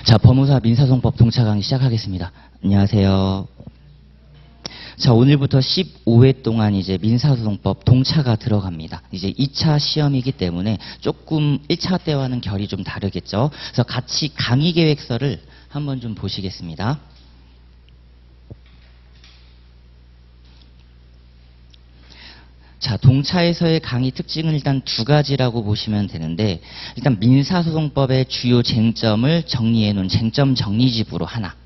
자, 법무사 민사소송법 동차 강의 시작하겠습니다. 안녕하세요. 자, 오늘부터 15회 동안 이제 민사소송법 동차가 들어갑니다. 이제 2차 시험이기 때문에 조금 1차 때와는 결이 좀 다르겠죠. 그래서 같이 강의 계획서를 한번 좀 보시겠습니다. 자, 동차에서의 강의 특징은 일단 두 가지라고 보시면 되는데, 일단 민사소송법의 주요 쟁점을 정리해 놓은 쟁점 정리집으로 하나,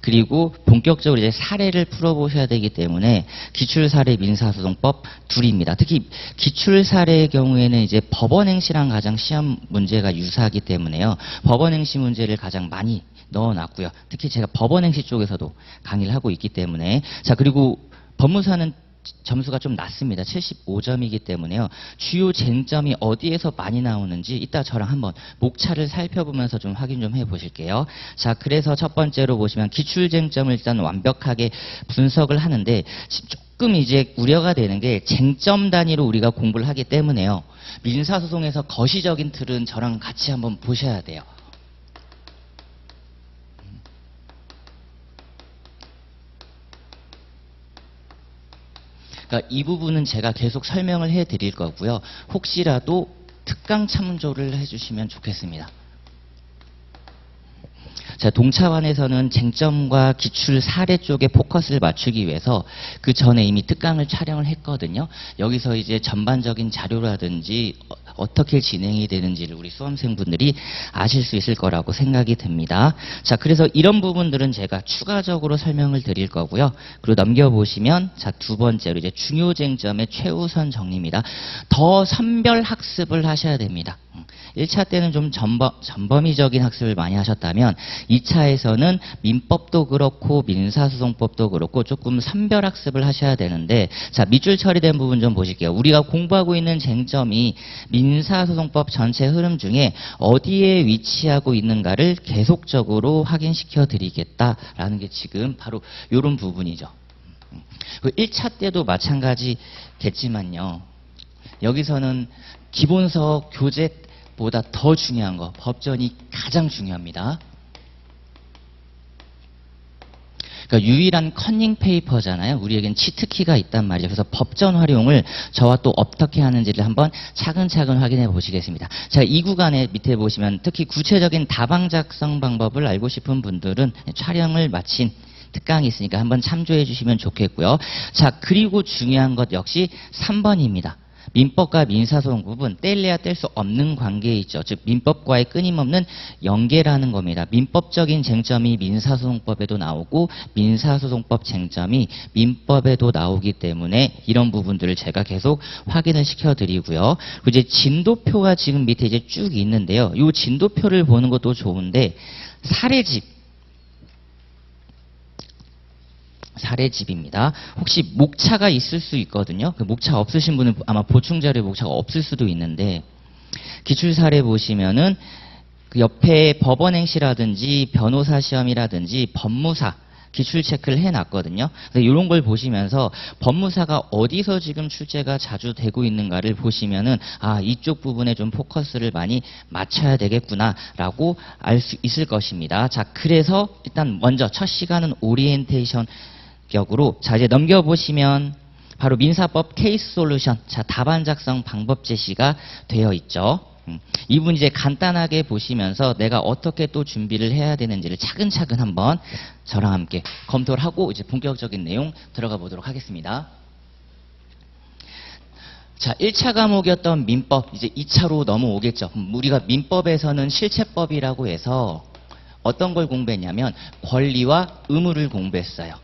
그리고 본격적으로 이제 사례를 풀어보셔야 되기 때문에 기출사례 민사소송법 둘입니다. 특히 기출사례의 경우에는 이제 법원행시랑 가장 시험 문제가 유사하기 때문에요. 법원행시 문제를 가장 많이 넣어놨고요. 특히 제가 법원행시 쪽에서도 강의를 하고 있기 때문에. 자, 그리고 법무사는 점수가 좀 낮습니다. 75점이기 때문에요. 주요 쟁점이 어디에서 많이 나오는지 이따 저랑 한번 목차를 살펴보면서 좀 확인 좀 해보실게요. 자, 그래서 첫 번째로 보시면 기출 쟁점을 일단 완벽하게 분석을 하는데, 조금 이제 우려가 되는 게 쟁점 단위로 우리가 공부를 하기 때문에요. 민사소송에서 거시적인 틀은 저랑 같이 한번 보셔야 돼요. 그러니까 이 부분은 제가 계속 설명을 해드릴 거고요. 혹시라도 특강 참조를 해주시면 좋겠습니다. 자, 동차원에서는 쟁점과 기출 사례 쪽에 포커스를 맞추기 위해서 그 전에 이미 특강을 촬영을 했거든요. 여기서 이제 전반적인 자료라든지 어떻게 진행이 되는지를 우리 수험생분들이 아실 수 있을 거라고 생각이 듭니다. 자, 그래서 이런 부분들은 제가 추가적으로 설명을 드릴 거고요. 그리고 넘겨보시면, 자, 두 번째로 이제 중요 쟁점의 최우선 정리입니다. 더 선별 학습을 하셔야 됩니다. 1차 때는 좀 전범위적인 학습을 많이 하셨다면 2차에서는 민법도 그렇고 민사소송법도 그렇고 조금 선별 학습을 하셔야 되는데, 자, 밑줄 처리된 부분 좀 보실게요. 우리가 공부하고 있는 쟁점이 민사소송법 전체 흐름 중에 어디에 위치하고 있는가를 계속적으로 확인시켜 드리겠다라는 게 지금 바로 이런 부분이죠. 1차 때도 마찬가지겠지만요. 여기서는 기본서 교재 보다 더 중요한 거, 법전이 가장 중요합니다. 그러니까 유일한 커닝 페이퍼잖아요. 우리에겐 치트키가 있단 말이죠. 그래서 법전 활용을 저와 또 어떻게 하는지를 한번 차근차근 확인해 보시겠습니다. 자, 이 구간에 밑에 보시면 특히 구체적인 다방 작성 방법을 알고 싶은 분들은 촬영을 마친 특강이 있으니까 한번 참조해 주시면 좋겠고요. 자, 그리고 중요한 것 역시 3번입니다. 민법과 민사소송 구분, 뗄래야 뗄 수 없는 관계에 있죠. 즉 민법과의 끊임없는 연계라는 겁니다. 민법적인 쟁점이 민사소송법에도 나오고 민사소송법 쟁점이 민법에도 나오기 때문에 이런 부분들을 제가 계속 확인을 시켜드리고요. 그리고 이제 진도표가 지금 밑에 이제 쭉 있는데요. 이 진도표를 보는 것도 좋은데 사례집입니다. 혹시 목차가 있을 수 있거든요. 그 목차 없으신 분은 아마 보충자료에 목차가 없을 수도 있는데, 기출사례 보시면은 그 옆에 법원행시라든지 변호사 시험이라든지 법무사 기출 체크를 해놨거든요. 이런 걸 보시면서 법무사가 어디서 지금 출제가 자주 되고 있는가를 보시면은, 아, 이쪽 부분에 좀 포커스를 많이 맞춰야 되겠구나라고 알 수 있을 것입니다. 자, 그래서 일단 먼저 첫 시간은 오리엔테이션 격으로, 자, 이제 넘겨보시면 바로 민사법 케이스 솔루션, 자, 답안 작성 방법 제시가 되어 있죠. 이 부분 이제 간단하게 보시면서 내가 어떻게 또 준비를 해야 되는지를 차근차근 한번 저랑 함께 검토를 하고 이제 본격적인 내용 들어가 보도록 하겠습니다. 자, 1차 과목이었던 민법, 이제 2차로 넘어오겠죠. 우리가 민법에서는 실체법이라고 해서 어떤 걸 공부했냐면 권리와 의무를 공부했어요.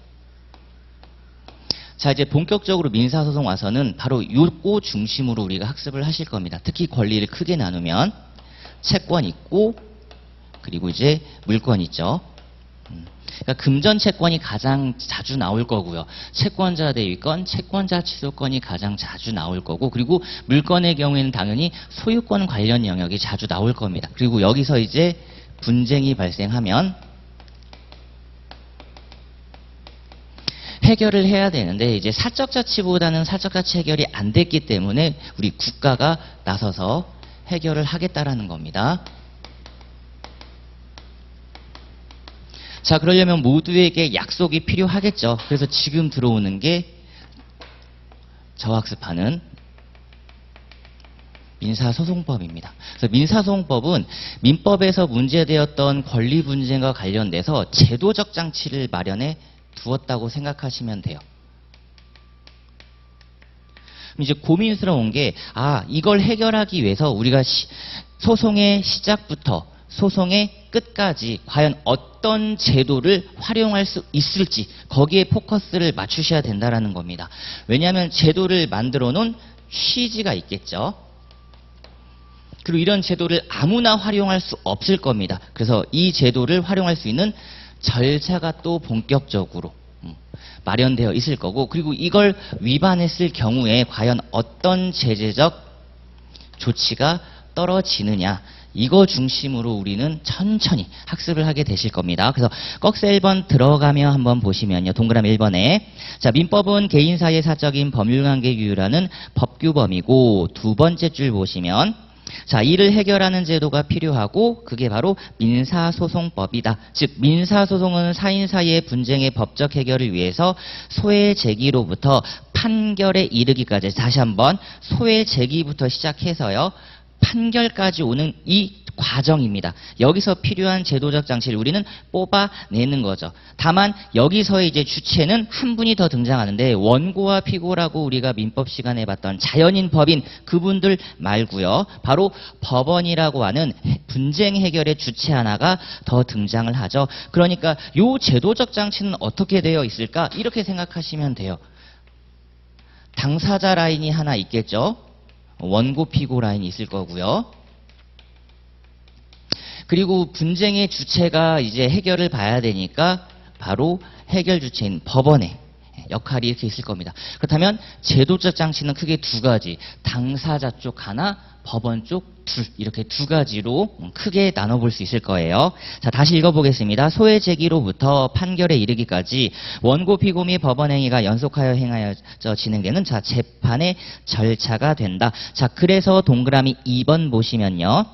자, 이제 본격적으로 민사소송 와서는 바로 요거 중심으로 우리가 학습을 하실 겁니다. 특히 권리를 크게 나누면 채권 있고, 그리고 이제 물권 있죠. 그러니까 금전 채권이 가장 자주 나올 거고요. 채권자 대위권, 채권자 취소권이 가장 자주 나올 거고, 그리고 물권의 경우에는 당연히 소유권 관련 영역이 자주 나올 겁니다. 그리고 여기서 이제 분쟁이 발생하면 해결을 해야 되는데, 이제 사적자치보다는 사적자치 해결이 안 됐기 때문에 우리 국가가 나서서 해결을 하겠다라는 겁니다. 자, 그러려면 모두에게 약속이 필요하겠죠. 그래서 지금 들어오는 게 저학습하는 민사소송법입니다. 그래서 민사소송법은 민법에서 문제되었던 권리 분쟁과 관련돼서 제도적 장치를 마련해 두었다고 생각하시면 돼요. 이제 고민스러운 게, 이걸 해결하기 위해서 우리가 소송의 시작부터 소송의 끝까지 과연 어떤 제도를 활용할 수 있을지 거기에 포커스를 맞추셔야 된다는 겁니다. 왜냐하면 제도를 만들어 놓은 취지가 있겠죠. 그리고 이런 제도를 아무나 활용할 수 없을 겁니다. 그래서 이 제도를 활용할 수 있는 절차가 또 본격적으로 마련되어 있을 거고, 그리고 이걸 위반했을 경우에 과연 어떤 제재적 조치가 떨어지느냐, 이거 중심으로 우리는 천천히 학습을 하게 되실 겁니다. 그래서 꺽쇠 1번 들어가며 한번 보시면요. 동그라미 1번에 자, 민법은 개인 사이의 사적인 법률관계 규율하는 법규범이고, 두 번째 줄 보시면 자, 이를 해결하는 제도가 필요하고 그게 바로 민사소송법이다. 즉 민사소송은 사인 사이의 분쟁의 법적 해결을 위해서 소외 제기로부터 판결에 이르기까지, 다시 한번 소외 제기부터 시작해서요 판결까지 오는 이 과정입니다. 여기서 필요한 제도적 장치를 우리는 뽑아내는 거죠. 다만 여기서의 이제 주체는 한 분이 더 등장하는데, 원고와 피고라고 우리가 민법 시간에 봤던 자연인 법인 그분들 말고요. 바로 법원이라고 하는 분쟁 해결의 주체 하나가 더 등장을 하죠. 그러니까 요 제도적 장치는 어떻게 되어 있을까? 이렇게 생각하시면 돼요. 당사자 라인이 하나 있겠죠. 원고 피고 라인이 있을 거고요. 그리고 분쟁의 주체가 이제 해결을 봐야 되니까 바로 해결 주체인 법원의 역할이 이렇게 있을 겁니다. 그렇다면 제도적 장치는 크게 두 가지, 당사자 쪽 하나, 법원 쪽 둘, 이렇게 두 가지로 크게 나눠볼 수 있을 거예요. 자, 다시 읽어보겠습니다. 소외 제기로부터 판결에 이르기까지 원고 피고 및 법원 행위가 연속하여 행하여져 진행되는 재판의 절차가 된다. 자, 그래서 동그라미 2번 보시면요.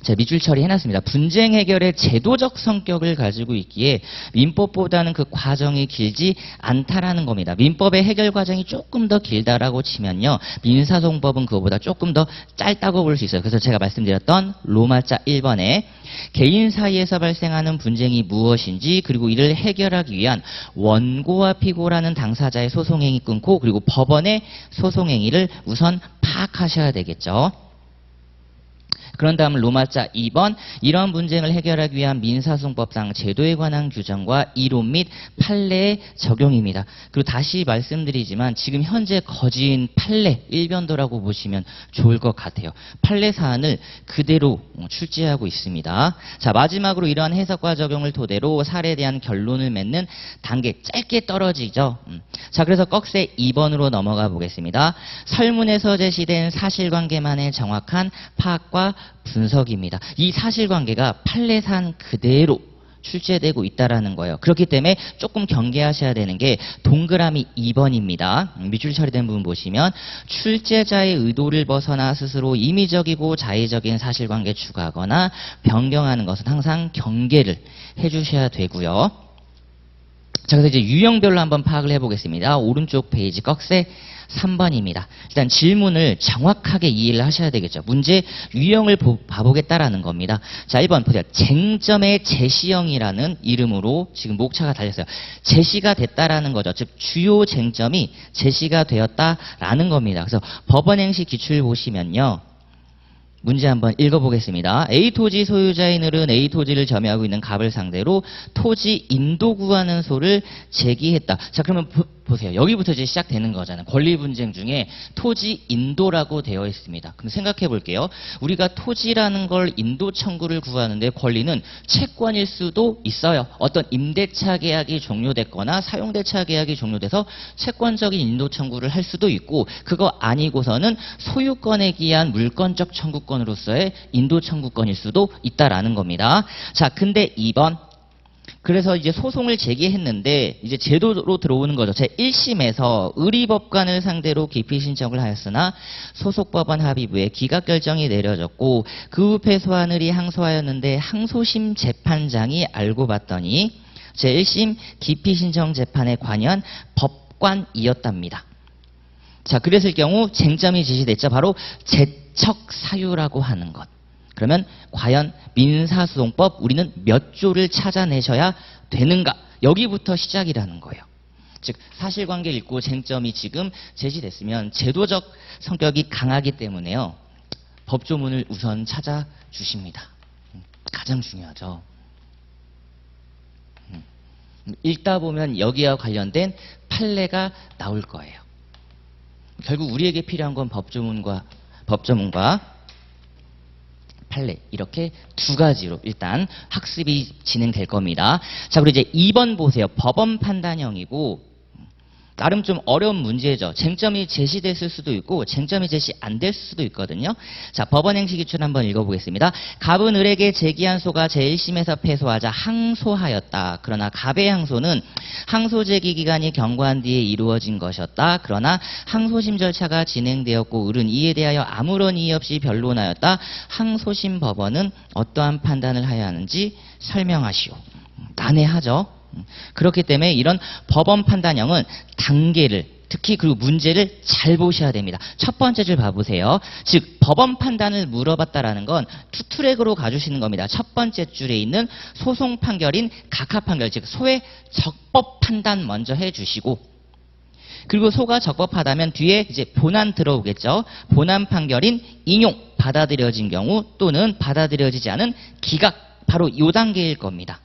자, 밑줄 처리해놨습니다. 분쟁 해결의 제도적 성격을 가지고 있기에 민법보다는 그 과정이 길지 않다라는 겁니다. 민법의 해결 과정이 조금 더 길다라고 치면요, 민사소송법은 그거보다 조금 더 짧다고 볼 수 있어요. 그래서 제가 말씀드렸던 로마자 1번에 개인 사이에서 발생하는 분쟁이 무엇인지, 그리고 이를 해결하기 위한 원고와 피고라는 당사자의 소송행위 끊고, 그리고 법원의 소송행위를 우선 파악하셔야 되겠죠. 그런 다음 로마자 2번, 이러한 분쟁을 해결하기 위한 민사소송법상 제도에 관한 규정과 이론 및 판례의 적용입니다. 그리고 다시 말씀드리지만 지금 현재 거진 판례 일변도라고 보시면 좋을 것 같아요. 판례 사안을 그대로 출제하고 있습니다. 자, 마지막으로 이러한 해석과 적용을 토대로 사례에 대한 결론을 맺는 단계, 짧게 떨어지죠. 자, 그래서 꺽쇠 2번으로 넘어가 보겠습니다. 설문에서 제시된 사실관계만의 정확한 파악과 분석입니다. 이 사실관계가 판례사안 그대로 출제되고 있다라는 거예요. 그렇기 때문에 조금 경계하셔야 되는 게 동그라미 2번입니다. 밑줄 처리된 부분 보시면 출제자의 의도를 벗어나 스스로 임의적이고 자의적인 사실관계 추가하거나 변경하는 것은 항상 경계를 해주셔야 되고요. 자, 그래서 이제 유형별로 한번 파악을 해보겠습니다. 오른쪽 페이지 꺽쇠 3번입니다. 일단 질문을 정확하게 이해를 하셔야 되겠죠. 문제 유형을 봐보겠다라는 겁니다. 자, 1번 보세요. 쟁점의 제시형이라는 이름으로 지금 목차가 달렸어요. 제시가 됐다라는 거죠. 즉 주요 쟁점이 제시가 되었다라는 겁니다. 그래서 법원행시 기출 보시면요. 문제 한번 읽어보겠습니다. A 토지 소유자인들은 A 토지를 점유하고 있는 갑을 상대로 토지 인도 구하는 소를 제기했다. 자, 그러면 보세요. 여기부터 이제 시작되는 거잖아요. 권리 분쟁 중에 토지 인도라고 되어 있습니다. 그럼 생각해 볼게요. 우리가 토지라는 걸 인도 청구를 구하는데 권리는 채권일 수도 있어요. 어떤 임대차 계약이 종료됐거나 사용대차 계약이 종료돼서 채권적인 인도 청구를 할 수도 있고, 그거 아니고서는 소유권에 기한 물권적 청구권으로서의 인도 청구권일 수도 있다라는 겁니다. 자, 근데 2번 그래서 이제 소송을 제기했는데 이제 제도로 들어오는 거죠. 제1심에서 의리법관을 상대로 기피 신청을 하였으나 소속법원 합의부에 기각 결정이 내려졌고 그 후 패소하느니 항소하였는데 항소심 재판장이 알고 봤더니 제1심 기피 신청 재판에 관여한 법관이었답니다. 자, 그랬을 경우 쟁점이 제시됐죠. 바로 제척 사유라고 하는 것. 그러면 과연 민사소송법 우리는 몇 조를 찾아내셔야 되는가? 여기부터 시작이라는 거예요. 즉 사실관계를 읽고 쟁점이 지금 제시됐으면 제도적 성격이 강하기 때문에요. 법조문을 우선 찾아주십니다. 가장 중요하죠. 읽다 보면 여기와 관련된 판례가 나올 거예요. 결국 우리에게 필요한 건 법조문과 판례 이렇게 두 가지로 일단 학습이 진행될 겁니다. 자, 그리고 이제 2번 보세요. 법원 판단형이고 나름 좀 어려운 문제죠. 쟁점이 제시됐을 수도 있고 쟁점이 제시 안 될 수도 있거든요. 자, 법원 행시 기출 한번 읽어보겠습니다. 갑은 을에게 제기한 소가 제1심에서 패소하자 항소하였다. 그러나 갑의 항소는 항소 제기 기간이 경과한 뒤에 이루어진 것이었다. 그러나 항소심 절차가 진행되었고 을은 이에 대하여 아무런 이의 없이 변론하였다. 항소심 법원은 어떠한 판단을 하여야 하는지 설명하시오. 난해하죠. 그렇기 때문에 이런 법원 판단형은 단계를 특히 그리고 문제를 잘 보셔야 됩니다. 첫 번째 줄 봐보세요. 즉 법원 판단을 물어봤다라는 건 투트랙으로 가주시는 겁니다. 첫 번째 줄에 있는 소송 판결인 각하 판결, 즉 소의 적법 판단 먼저 해주시고 그리고 소가 적법하다면 뒤에 이제 본안 들어오겠죠. 본안 판결인 인용 받아들여진 경우 또는 받아들여지지 않은 기각 바로 이 단계일 겁니다.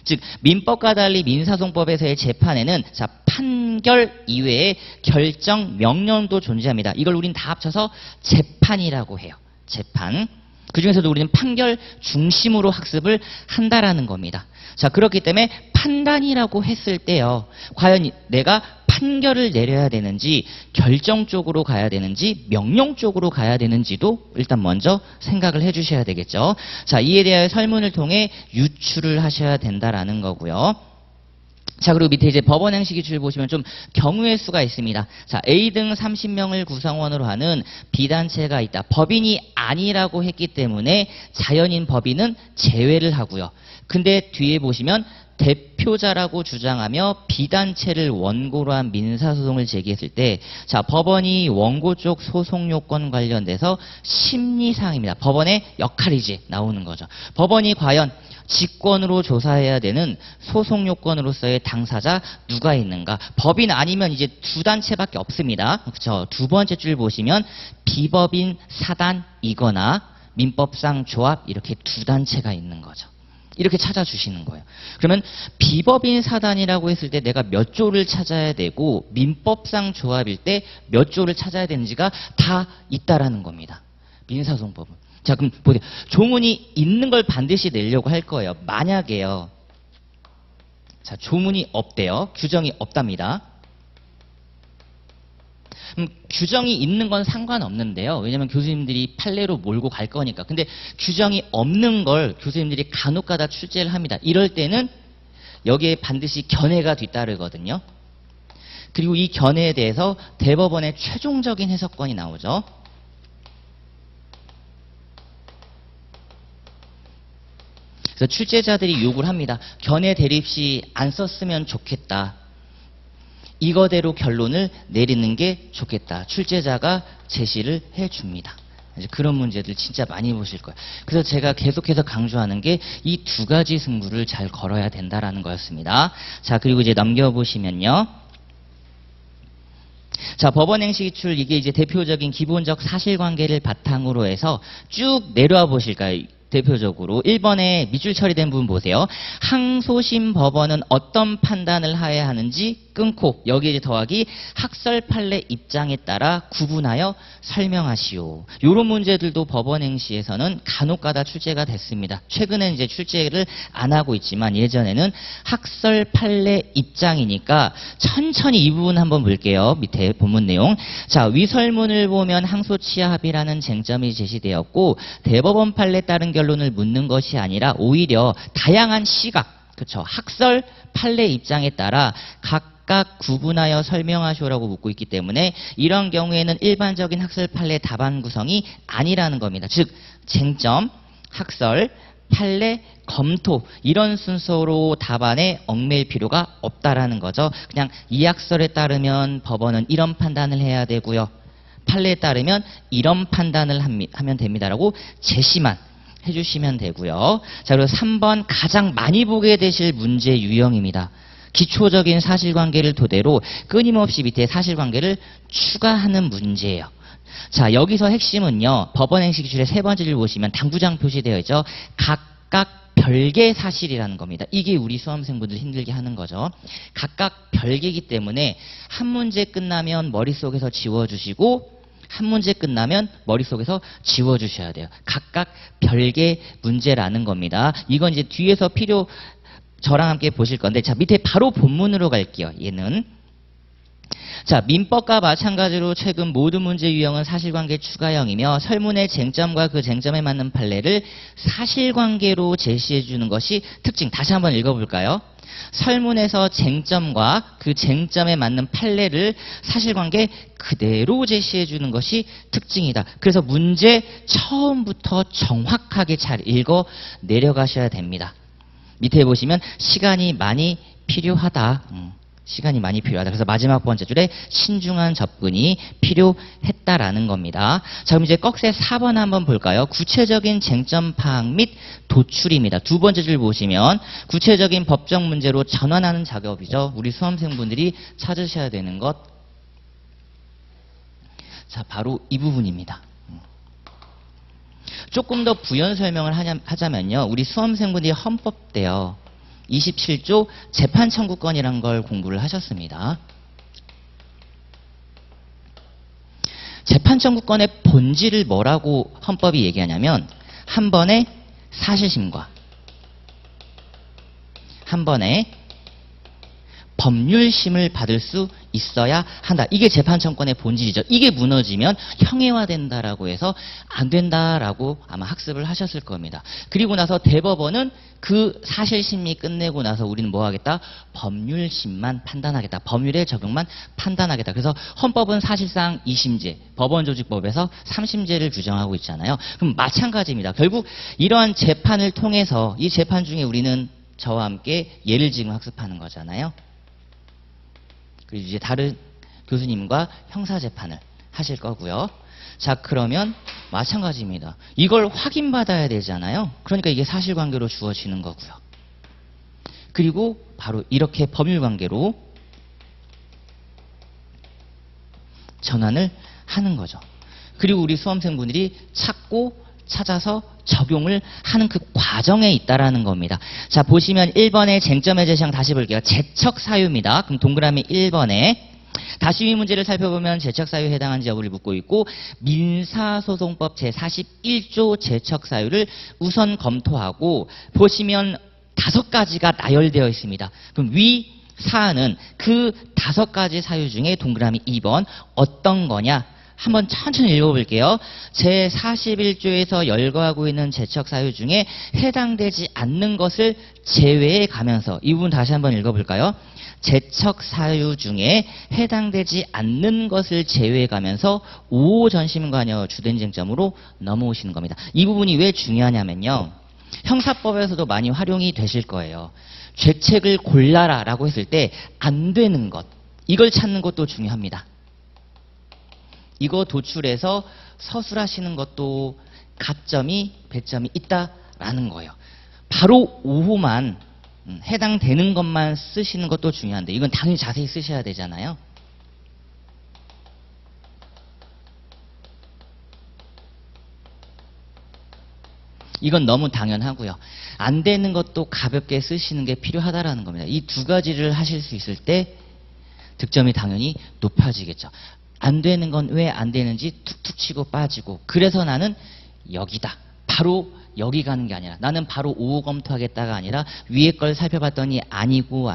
즉 민법과 달리 민사소송법에서의 재판에는 자 판결 이외에 결정, 명령도 존재합니다. 이걸 우린 다 합쳐서 재판이라고 해요. 재판. 그중에서도 우리는 판결 중심으로 학습을 한다라는 겁니다. 자, 그렇기 때문에 판단이라고 했을 때요. 과연 내가 판결을 내려야 되는지 결정 쪽으로 가야 되는지 명령 쪽으로 가야 되는지도 일단 먼저 생각을 해 주셔야 되겠죠. 자, 이에 대하여 설문을 통해 유추를 하셔야 된다라는 거고요. 자, 그리고 밑에 이제 법원 행시 기출 보시면 좀 경우의 수가 있습니다. 자, A 등 30명을 구성원으로 하는 B단체가 있다. 법인이 아니라고 했기 때문에 자연인 법인은 제외를 하고요. 근데 뒤에 보시면 대표자라고 주장하며 B단체를 원고로 한 민사소송을 제기했을 때, 자, 법원이 원고 쪽 소송 요건 관련돼서 심리사항입니다. 법원의 역할이지 나오는 거죠. 법원이 과연 직권으로 조사해야 되는 소송 요건으로서의 당사자 누가 있는가? 법인 아니면 이제 두 단체밖에 없습니다. 그렇죠? 두 번째 줄 보시면 비법인 사단이거나 민법상 조합 이렇게 두 단체가 있는 거죠. 이렇게 찾아주시는 거예요. 그러면 비법인 사단이라고 했을 때 내가 몇 조를 찾아야 되고 민법상 조합일 때 몇 조를 찾아야 되는지가 다 있다라는 겁니다. 민사소송법은. 자, 그럼 보세요. 조문이 있는 걸 반드시 내려고 할 거예요. 만약에요. 자, 조문이 없대요. 규정이 없답니다. 규정이 있는 건 상관없는데요. 왜냐면 교수님들이 판례로 몰고 갈 거니까. 근데 규정이 없는 걸 교수님들이 간혹가다 출제를 합니다. 이럴 때는 여기에 반드시 견해가 뒤따르거든요. 그리고 이 견해에 대해서 대법원의 최종적인 해석권이 나오죠. 그래서 출제자들이 요구를 합니다. 견해 대립시 안 썼으면 좋겠다. 이거대로 결론을 내리는 게 좋겠다. 출제자가 제시를 해줍니다. 그런 문제들 진짜 많이 보실 거예요. 그래서 제가 계속해서 강조하는 게 이 두 가지 승부를 잘 걸어야 된다라는 거였습니다. 자, 그리고 이제 넘겨보시면요. 자, 법원 행시 기출 이게 이제 대표적인 기본적 사실관계를 바탕으로 해서 쭉 내려와 보실까요? 대표적으로 1번에 밑줄 처리된 부분 보세요. 항소심 법원은 어떤 판단을 하여야 하는지 끊고 여기에 이제 더하기 학설 판례 입장에 따라 구분하여 설명하시오. 이런 문제들도 법원 행시에서는 간혹가다 출제가 됐습니다. 최근에 이제 출제를 안 하고 있지만 예전에는 학설 판례 입장이니까 천천히 이 부분 한번 볼게요. 밑에 본문 내용. 자, 위설문을 보면 항소치하 합의라는 쟁점이 제시되었고 대법원 판례에 따른 결론을 묻는 것이 아니라 오히려 다양한 시각 그렇죠. 학설 판례 입장에 따라 각각 구분하여 설명하시오라고 묻고 있기 때문에 이런 경우에는 일반적인 학설 판례 답안 구성이 아니라는 겁니다. 즉 쟁점, 학설, 판례, 검토 이런 순서로 답안에 얽매일 필요가 없다라는 거죠. 그냥 이 학설에 따르면 법원은 이런 판단을 해야 되고요. 판례에 따르면 이런 판단을 하면 됩니다라고 제시만 해주시면 되고요. 자, 그리고 3번 가장 많이 보게 되실 문제 유형입니다. 기초적인 사실관계를 토대로 끊임없이 밑에 사실관계를 추가하는 문제예요. 자, 여기서 핵심은요. 법원행시기출의 세 번째를 보시면 당구장 표시되어 있죠. 각각 별개 사실이라는 겁니다. 이게 우리 수험생분들 힘들게 하는 거죠. 각각 별개이기 때문에 한 문제 끝나면 머릿속에서 지워주시고 한 문제 끝나면 머릿속에서 지워주셔야 돼요. 각각 별개 문제라는 겁니다. 이건 이제 뒤에서 저랑 함께 보실 건데, 자, 밑에 바로 본문으로 갈게요. 얘는. 자, 민법과 마찬가지로 최근 모든 문제 유형은 사실관계 추가형이며 설문의 쟁점과 그 쟁점에 맞는 판례를 사실관계로 제시해 주는 것이 특징. 다시 한번 읽어볼까요? 설문에서 쟁점과 그 쟁점에 맞는 판례를 사실관계 그대로 제시해 주는 것이 특징이다. 그래서 문제 처음부터 정확하게 잘 읽어 내려가셔야 됩니다. 밑에 보시면 시간이 많이 필요하다. 시간이 많이 필요하다. 그래서 마지막 번째 줄에 신중한 접근이 필요했다라는 겁니다. 자, 그럼 이제 꺽쇠 4번 한번 볼까요? 구체적인 쟁점 파악 및 도출입니다. 두 번째 줄 보시면 구체적인 법적 문제로 전환하는 작업이죠. 우리 수험생분들이 찾으셔야 되는 것. 자, 바로 이 부분입니다. 조금 더 부연 설명을 하자면요. 우리 수험생분들이 헌법 때요. 27조 재판 청구권이라는 걸 공부를 하셨습니다. 재판 청구권의 본질을 뭐라고 헌법이 얘기하냐면 한 번의 사실심과 한 번의 법률심을 받을 수 있어야 한다. 이게 재판청구권의 본질이죠. 이게 무너지면 형해화된다라고 해서 안 된다라고 아마 학습을 하셨을 겁니다. 그리고 나서 대법원은 그 사실심리 끝내고 나서 우리는 뭐 하겠다? 법률심만 판단하겠다. 법률의 적용만 판단하겠다. 그래서 헌법은 사실상 2심제, 법원조직법에서 3심제를 규정하고 있잖아요. 그럼 마찬가지입니다. 결국 이러한 재판을 통해서 이 재판 중에 우리는 저와 함께 예를 지금 학습하는 거잖아요. 그리고 이제 다른 교수님과 형사재판을 하실 거고요. 자, 그러면 마찬가지입니다. 이걸 확인받아야 되잖아요. 그러니까 이게 사실관계로 주어지는 거고요. 그리고 바로 이렇게 법률관계로 전환을 하는 거죠. 그리고 우리 수험생분들이 찾아서 적용을 하는 그 과정에 있다라는 겁니다. 자, 보시면 1번의 쟁점의 제시항 다시 볼게요. 제척사유입니다. 그럼 동그라미 1번에 다시 이 문제를 살펴보면 제척사유에 해당하는지 여부를 묻고 있고 민사소송법 제41조 제척사유를 우선 검토하고 보시면 5가지가 나열되어 있습니다. 그럼 위 사안은 그 5가지 사유 중에 동그라미 2번 어떤 거냐? 한번 천천히 읽어볼게요. 제41조에서 열거하고 있는 제척사유 중에 해당되지 않는 것을 제외해 가면서 이 부분 다시 한번 읽어볼까요? 제척사유 중에 해당되지 않는 것을 제외해 가면서 5호 전심관여 주된 쟁점으로 넘어오시는 겁니다. 이 부분이 왜 중요하냐면요. 형사법에서도 많이 활용이 되실 거예요. 죄책을 골라라 라고 했을 때 안 되는 것, 이걸 찾는 것도 중요합니다. 이거 도출해서 서술하시는 것도 가점이 배점이 있다라는 거예요. 바로 5호만 해당되는 것만 쓰시는 것도 중요한데 이건 당연히 자세히 쓰셔야 되잖아요. 이건 너무 당연하고요. 안 되는 것도 가볍게 쓰시는 게 필요하다라는 겁니다. 이 2가지를 하실 수 있을 때 득점이 당연히 높아지겠죠. 안 되는 건 왜 안 되는지 툭툭 치고 빠지고 그래서 나는 여기다. 바로 여기 가는 게 아니라 나는 바로 5호 검토하겠다가 아니라 위에 걸 살펴봤더니 아니고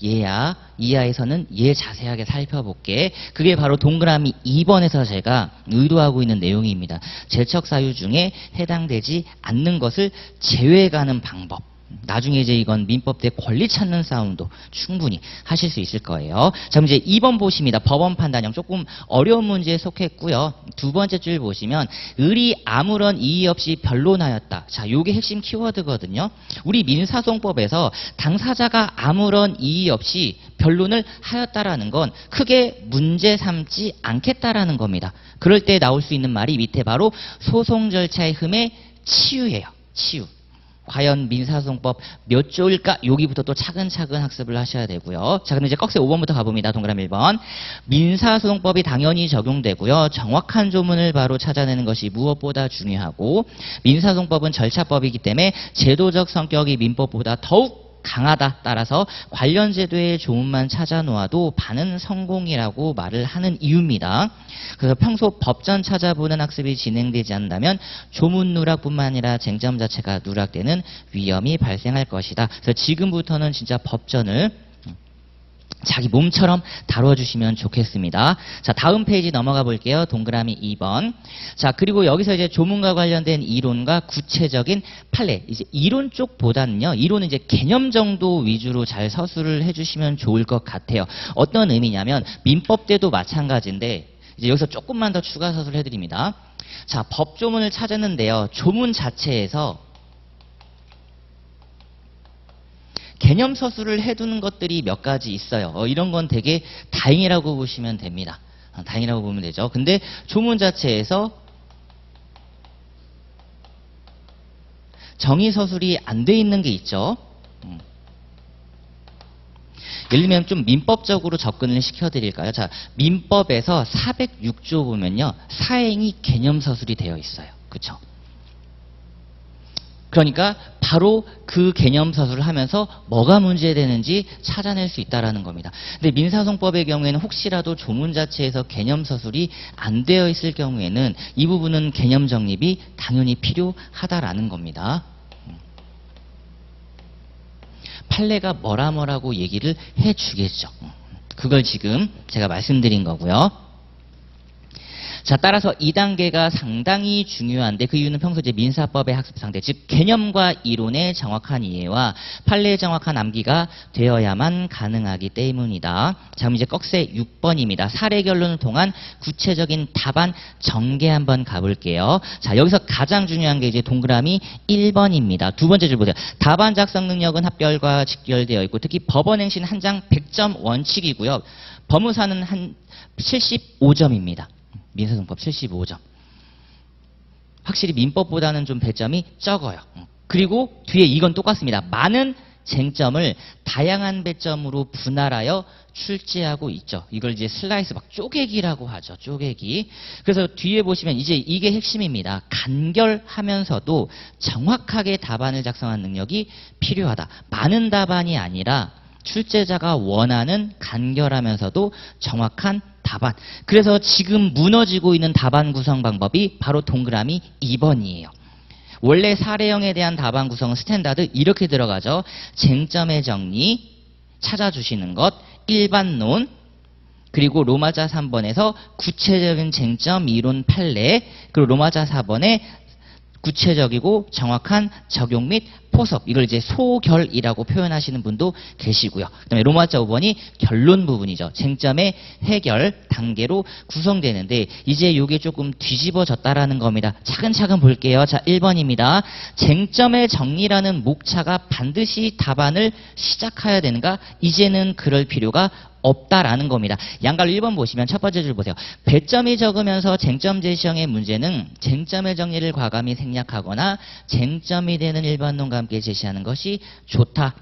얘야. 이하에서는 얘 자세하게 살펴볼게. 그게 바로 동그라미 2번에서 제가 의도하고 있는 내용입니다. 제척사유 중에 해당되지 않는 것을 제외가는 방법. 나중에 이제 이건 민법대 권리 찾는 싸움도 충분히 하실 수 있을 거예요. 자, 이제 2번 보십니다. 법원 판단형 조금 어려운 문제에 속했고요. 두 번째 줄 보시면 을이 아무런 이의 없이 변론하였다. 자, 요게 핵심 키워드거든요. 우리 민사소송법에서 당사자가 아무런 이의 없이 변론을 하였다라는 건 크게 문제 삼지 않겠다라는 겁니다. 그럴 때 나올 수 있는 말이 밑에 바로 소송 절차의 흠의 치유예요. 치유. 과연 민사소송법 몇 조일까? 여기부터 또 차근차근 학습을 하셔야 되고요. 자, 그럼 이제 꺽쇠 5번부터 가봅니다. 동그라미 1번. 민사소송법이 당연히 적용되고요. 정확한 조문을 바로 찾아내는 것이 무엇보다 중요하고, 민사소송법은 절차법이기 때문에 제도적 성격이 민법보다 더욱 강하다. 따라서 관련 제도의 조문만 찾아 놓아도 반은 성공이라고 말을 하는 이유입니다. 그래서 평소 법전 찾아보는 학습이 진행되지 않는다면 조문 누락뿐만 아니라 쟁점 자체가 누락되는 위험이 발생할 것이다. 그래서 지금부터는 진짜 법전을 자기 몸처럼 다뤄주시면 좋겠습니다. 자, 다음 페이지 넘어가 볼게요. 동그라미 2번. 자, 그리고 여기서 이제 조문과 관련된 이론과 구체적인 판례. 이제 이론 쪽보다는요, 이론은 이제 개념 정도 위주로 잘 서술을 해주시면 좋을 것 같아요. 어떤 의미냐면, 민법 때도 마찬가지인데, 이제 여기서 조금만 더 추가 서술을 해드립니다. 자, 법조문을 찾았는데요. 조문 자체에서 개념 서술을 해두는 것들이 몇 가지 있어요. 이런 건 되게 다행이라고 보시면 됩니다. 다행이라고 보면 되죠. 근데 조문 자체에서 정의 서술이 안 돼 있는 게 있죠. 예를 들면 좀 민법적으로 접근을 시켜드릴까요? 자, 민법에서 406조 보면요, 사행이 개념 서술이 되어 있어요. 그렇죠? 그러니까 바로 그 개념 서술을 하면서 뭐가 문제되는지 찾아낼 수 있다는 겁니다. 근데 민사소송법의 경우에는 혹시라도 조문 자체에서 개념 서술이 안 되어 있을 경우에는 이 부분은 개념 정립이 당연히 필요하다라는 겁니다. 판례가 뭐라고 얘기를 해주겠죠. 그걸 지금 제가 말씀드린 거고요. 자, 따라서 2단계가 상당히 중요한데, 그 이유는 평소 이제 민사법의 학습 상태, 즉 개념과 이론의 정확한 이해와 판례의 정확한 암기가 되어야만 가능하기 때문이다. 자, 그럼 이제 꺽쇠 6번입니다. 사례 결론을 통한 구체적인 답안 전개 한번 가볼게요. 자, 여기서 가장 중요한 게 이제 동그라미 1번입니다. 두 번째 줄 보세요. 답안 작성 능력은 합결과 직결되어 있고, 특히 법원 행시는 한 장 100점 원칙이고요. 법무사는 한 75점입니다. 민사소송법 75점. 확실히 민법보다는 좀 배점이 적어요. 그리고 뒤에 이건 똑같습니다. 많은 쟁점을 다양한 배점으로 분할하여 출제하고 있죠. 이걸 이제 슬라이스 막 쪼개기라고 하죠. 쪼개기. 그래서 뒤에 보시면 이제 이게 핵심입니다. 간결하면서도 정확하게 답안을 작성한 능력이 필요하다. 많은 답안이 아니라 출제자가 원하는 간결하면서도 정확한 답안. 그래서 지금 무너지고 있는 답안 구성 방법이 바로 동그라미 2번이에요. 원래 사례형에 대한 답안 구성은 스탠다드 이렇게 들어가죠. 쟁점의 정리 찾아주시는 것, 일반론, 그리고 로마자 3번에서 구체적인 쟁점, 이론, 판례, 그리고 로마자 4번에 구체적이고 정확한 적용 및 포섭, 이걸 이제 소결이라고 표현하시는 분도 계시고요. 그다음에 로마자 5번이 결론 부분이죠. 쟁점의 해결 단계로 구성되는데 이제 이게 조금 뒤집어졌다라는 겁니다. 차근차근 볼게요. 자, 1번입니다. 쟁점의 정리라는 목차가 반드시 답안을 시작해야 되는가? 이제는 그럴 필요가 없다라는 겁니다. 양갈로 1번 보시면 첫 번째 줄 보세요. 배점이 적으면서 쟁점 제시형의 문제는 쟁점의 정리를 과감히 생략하거나 쟁점이 되는 일반론과 함께 제시하는 것이 좋다.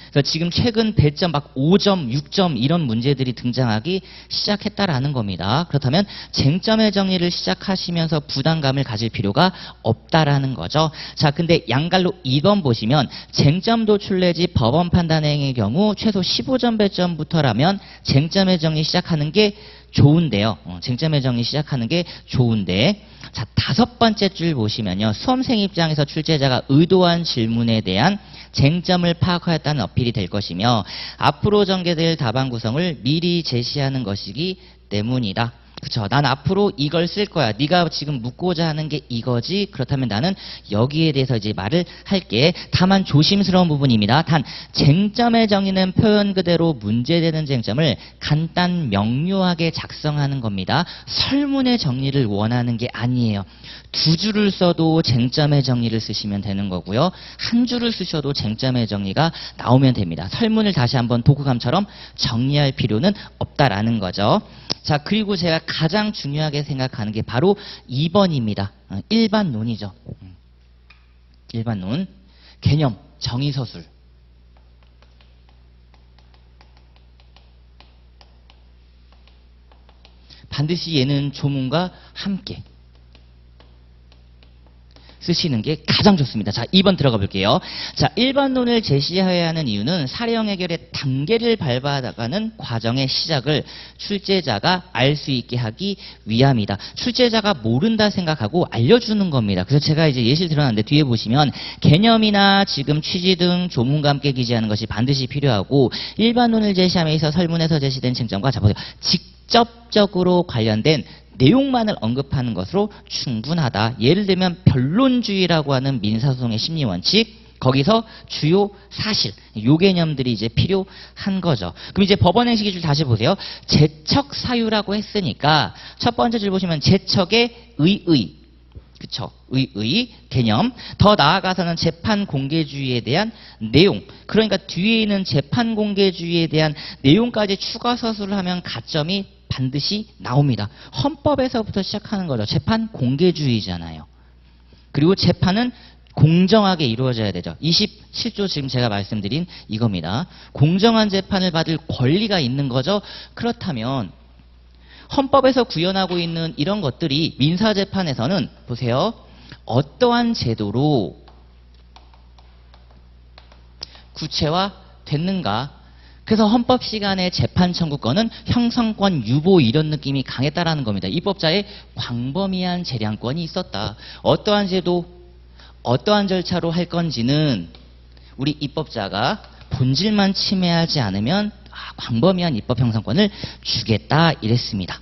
그래서 지금 최근 배점 막 5점, 6점 이런 문제들이 등장하기 시작했다라는 겁니다. 그렇다면 쟁점의 정리를 시작하시면서 부담감을 가질 필요가 없다라는 거죠. 자, 근데 양갈로 2번 보시면 쟁점 도출 내지 법원 판단행의 경우 최소 15점 배점부터라면 쟁점의 정리 시작하는 게 좋은데요. 쟁점의 정리 시작하는 게 좋은데, 자, 5번째 줄 보시면요. 수험생 입장에서 출제자가 의도한 질문에 대한 쟁점을 파악하였다는 어필이 될 것이며 앞으로 전개될 답안 구성을 미리 제시하는 것이기 때문이다. 그쵸. 난 앞으로 이걸 쓸 거야. 네가 지금 묻고자 하는 게 이거지. 그렇다면 나는 여기에 대해서 이제 말을 할게. 다만 조심스러운 부분입니다. 단 쟁점의 정의는 표현 그대로 문제되는 쟁점을 간단 명료하게 작성하는 겁니다. 설문의 정리를 원하는 게 아니에요. 두 줄을 써도 쟁점의 정리를 쓰시면 되는 거고요. 한 줄을 쓰셔도 쟁점의 정리가 나오면 됩니다. 설문을 다시 한번 독후감처럼 정리할 필요는 없다라는 거죠. 자, 그리고 제가 가장 중요하게 생각하는 게 바로 2번입니다. 일반론이죠. 일반론. 개념, 정의서술. 반드시 얘는 조문과 함께 쓰시는 게 가장 좋습니다. 자, 2번 들어가 볼게요. 자, 일반론을 제시해야 하는 이유는 사례형 해결의 단계를 밟아가는 과정의 시작을 출제자가 알 수 있게 하기 위함이다. 출제자가 모른다 생각하고 알려주는 겁니다. 그래서 제가 이제 예시를 들어놨는데 뒤에 보시면 개념이나 지금 취지 등 조문과 함께 기재하는 것이 반드시 필요하고 일반론을 제시함에 있어 설문에서 제시된 쟁점과 자 보세요. 직접적으로 관련된 내용만을 언급하는 것으로 충분하다. 예를 들면 변론주의라고 하는 민사소송의 심리원칙, 거기서 주요 사실, 요 개념들이 이제 필요한 거죠. 그럼 이제 법원행시 기준 다시 보세요. 제척 사유라고 했으니까 첫 번째 줄 보시면 제척의 의의, 그쵸? 의의 개념. 더 나아가서는 재판 공개주의에 대한 내용. 그러니까 뒤에 있는 재판 공개주의에 대한 내용까지 추가 서술을 하면 가점이 반드시 나옵니다. 헌법에서부터 시작하는 거죠. 재판 공개주의잖아요. 그리고 재판은 공정하게 이루어져야 되죠. 27조 지금 제가 말씀드린 이겁니다. 공정한 재판을 받을 권리가 있는 거죠. 그렇다면 헌법에서 구현하고 있는 이런 것들이 민사재판에서는 보세요. 어떠한 제도로 구체화됐는가. 그래서 헌법 시간에 재판 청구권은 형성권 유보 이런 느낌이 강했다라는 겁니다. 입법자의 광범위한 재량권이 있었다. 어떠한 제도, 어떠한 절차로 할 건지는 우리 입법자가 본질만 침해하지 않으면 광범위한 입법 형성권을 주겠다 이랬습니다.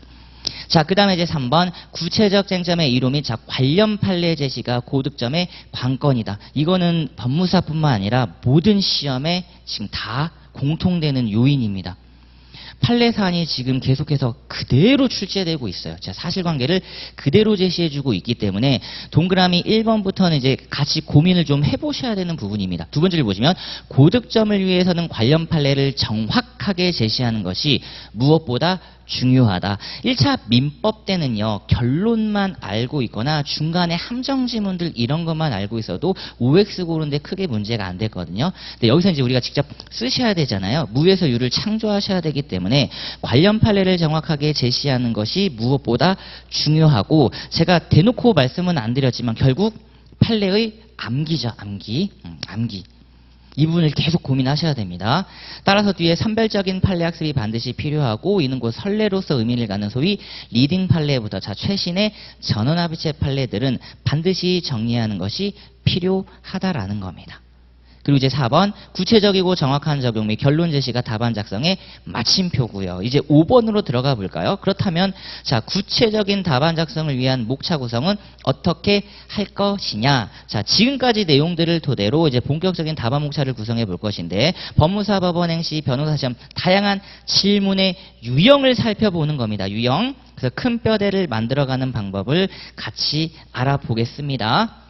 자, 그 다음에 이제 3번 구체적 쟁점의 이루 및 관련 판례 제시가 고득점의 관건이다. 이거는 법무사뿐만 아니라 모든 시험에 지금 다 공통되는 요인입니다. 판례 사안이 지금 계속해서 그대로 출제되고 있어요. 자, 사실관계를 그대로 제시해주고 있기 때문에 동그라미 1번부터는 이제 같이 고민을 좀 해보셔야 되는 부분입니다. 두 번째를 보시면 고득점을 위해서는 관련 판례를 정확하게 제시하는 것이 무엇보다 중요하다. 1차 민법 때는요. 결론만 알고 있거나 중간에 함정 지문들 이런 것만 알고 있어도 OX 고르는데 크게 문제가 안 됐거든요. 근데 여기서 이제 우리가 직접 쓰셔야 되잖아요. 무에서 유를 창조하셔야 되기 때문에 관련 판례를 정확하게 제시하는 것이 무엇보다 중요하고 제가 대놓고 말씀은 안 드렸지만 결국 판례의 암기죠. 암기. 이 부분을 계속 고민하셔야 됩니다. 따라서 뒤에 선별적인 판례 학습이 반드시 필요하고 이는 곧 선례로서 의미를 갖는 소위 리딩 판례부터 자 최신의 전원합의체 판례들은 반드시 정리하는 것이 필요하다라는 겁니다. 그리고 이제 4번 구체적이고 정확한 적용 및 결론 제시가 답안 작성의 마침표고요. 이제 5번으로 들어가 볼까요? 그렇다면 자 구체적인 답안 작성을 위한 목차 구성은 어떻게 할 것이냐? 자 지금까지 내용들을 토대로 이제 본격적인 답안 목차를 구성해 볼 것인데 법무사, 법원 행시, 변호사 시험 다양한 질문의 유형을 살펴보는 겁니다. 유형. 그래서 큰 뼈대를 만들어가는 방법을 같이 알아보겠습니다.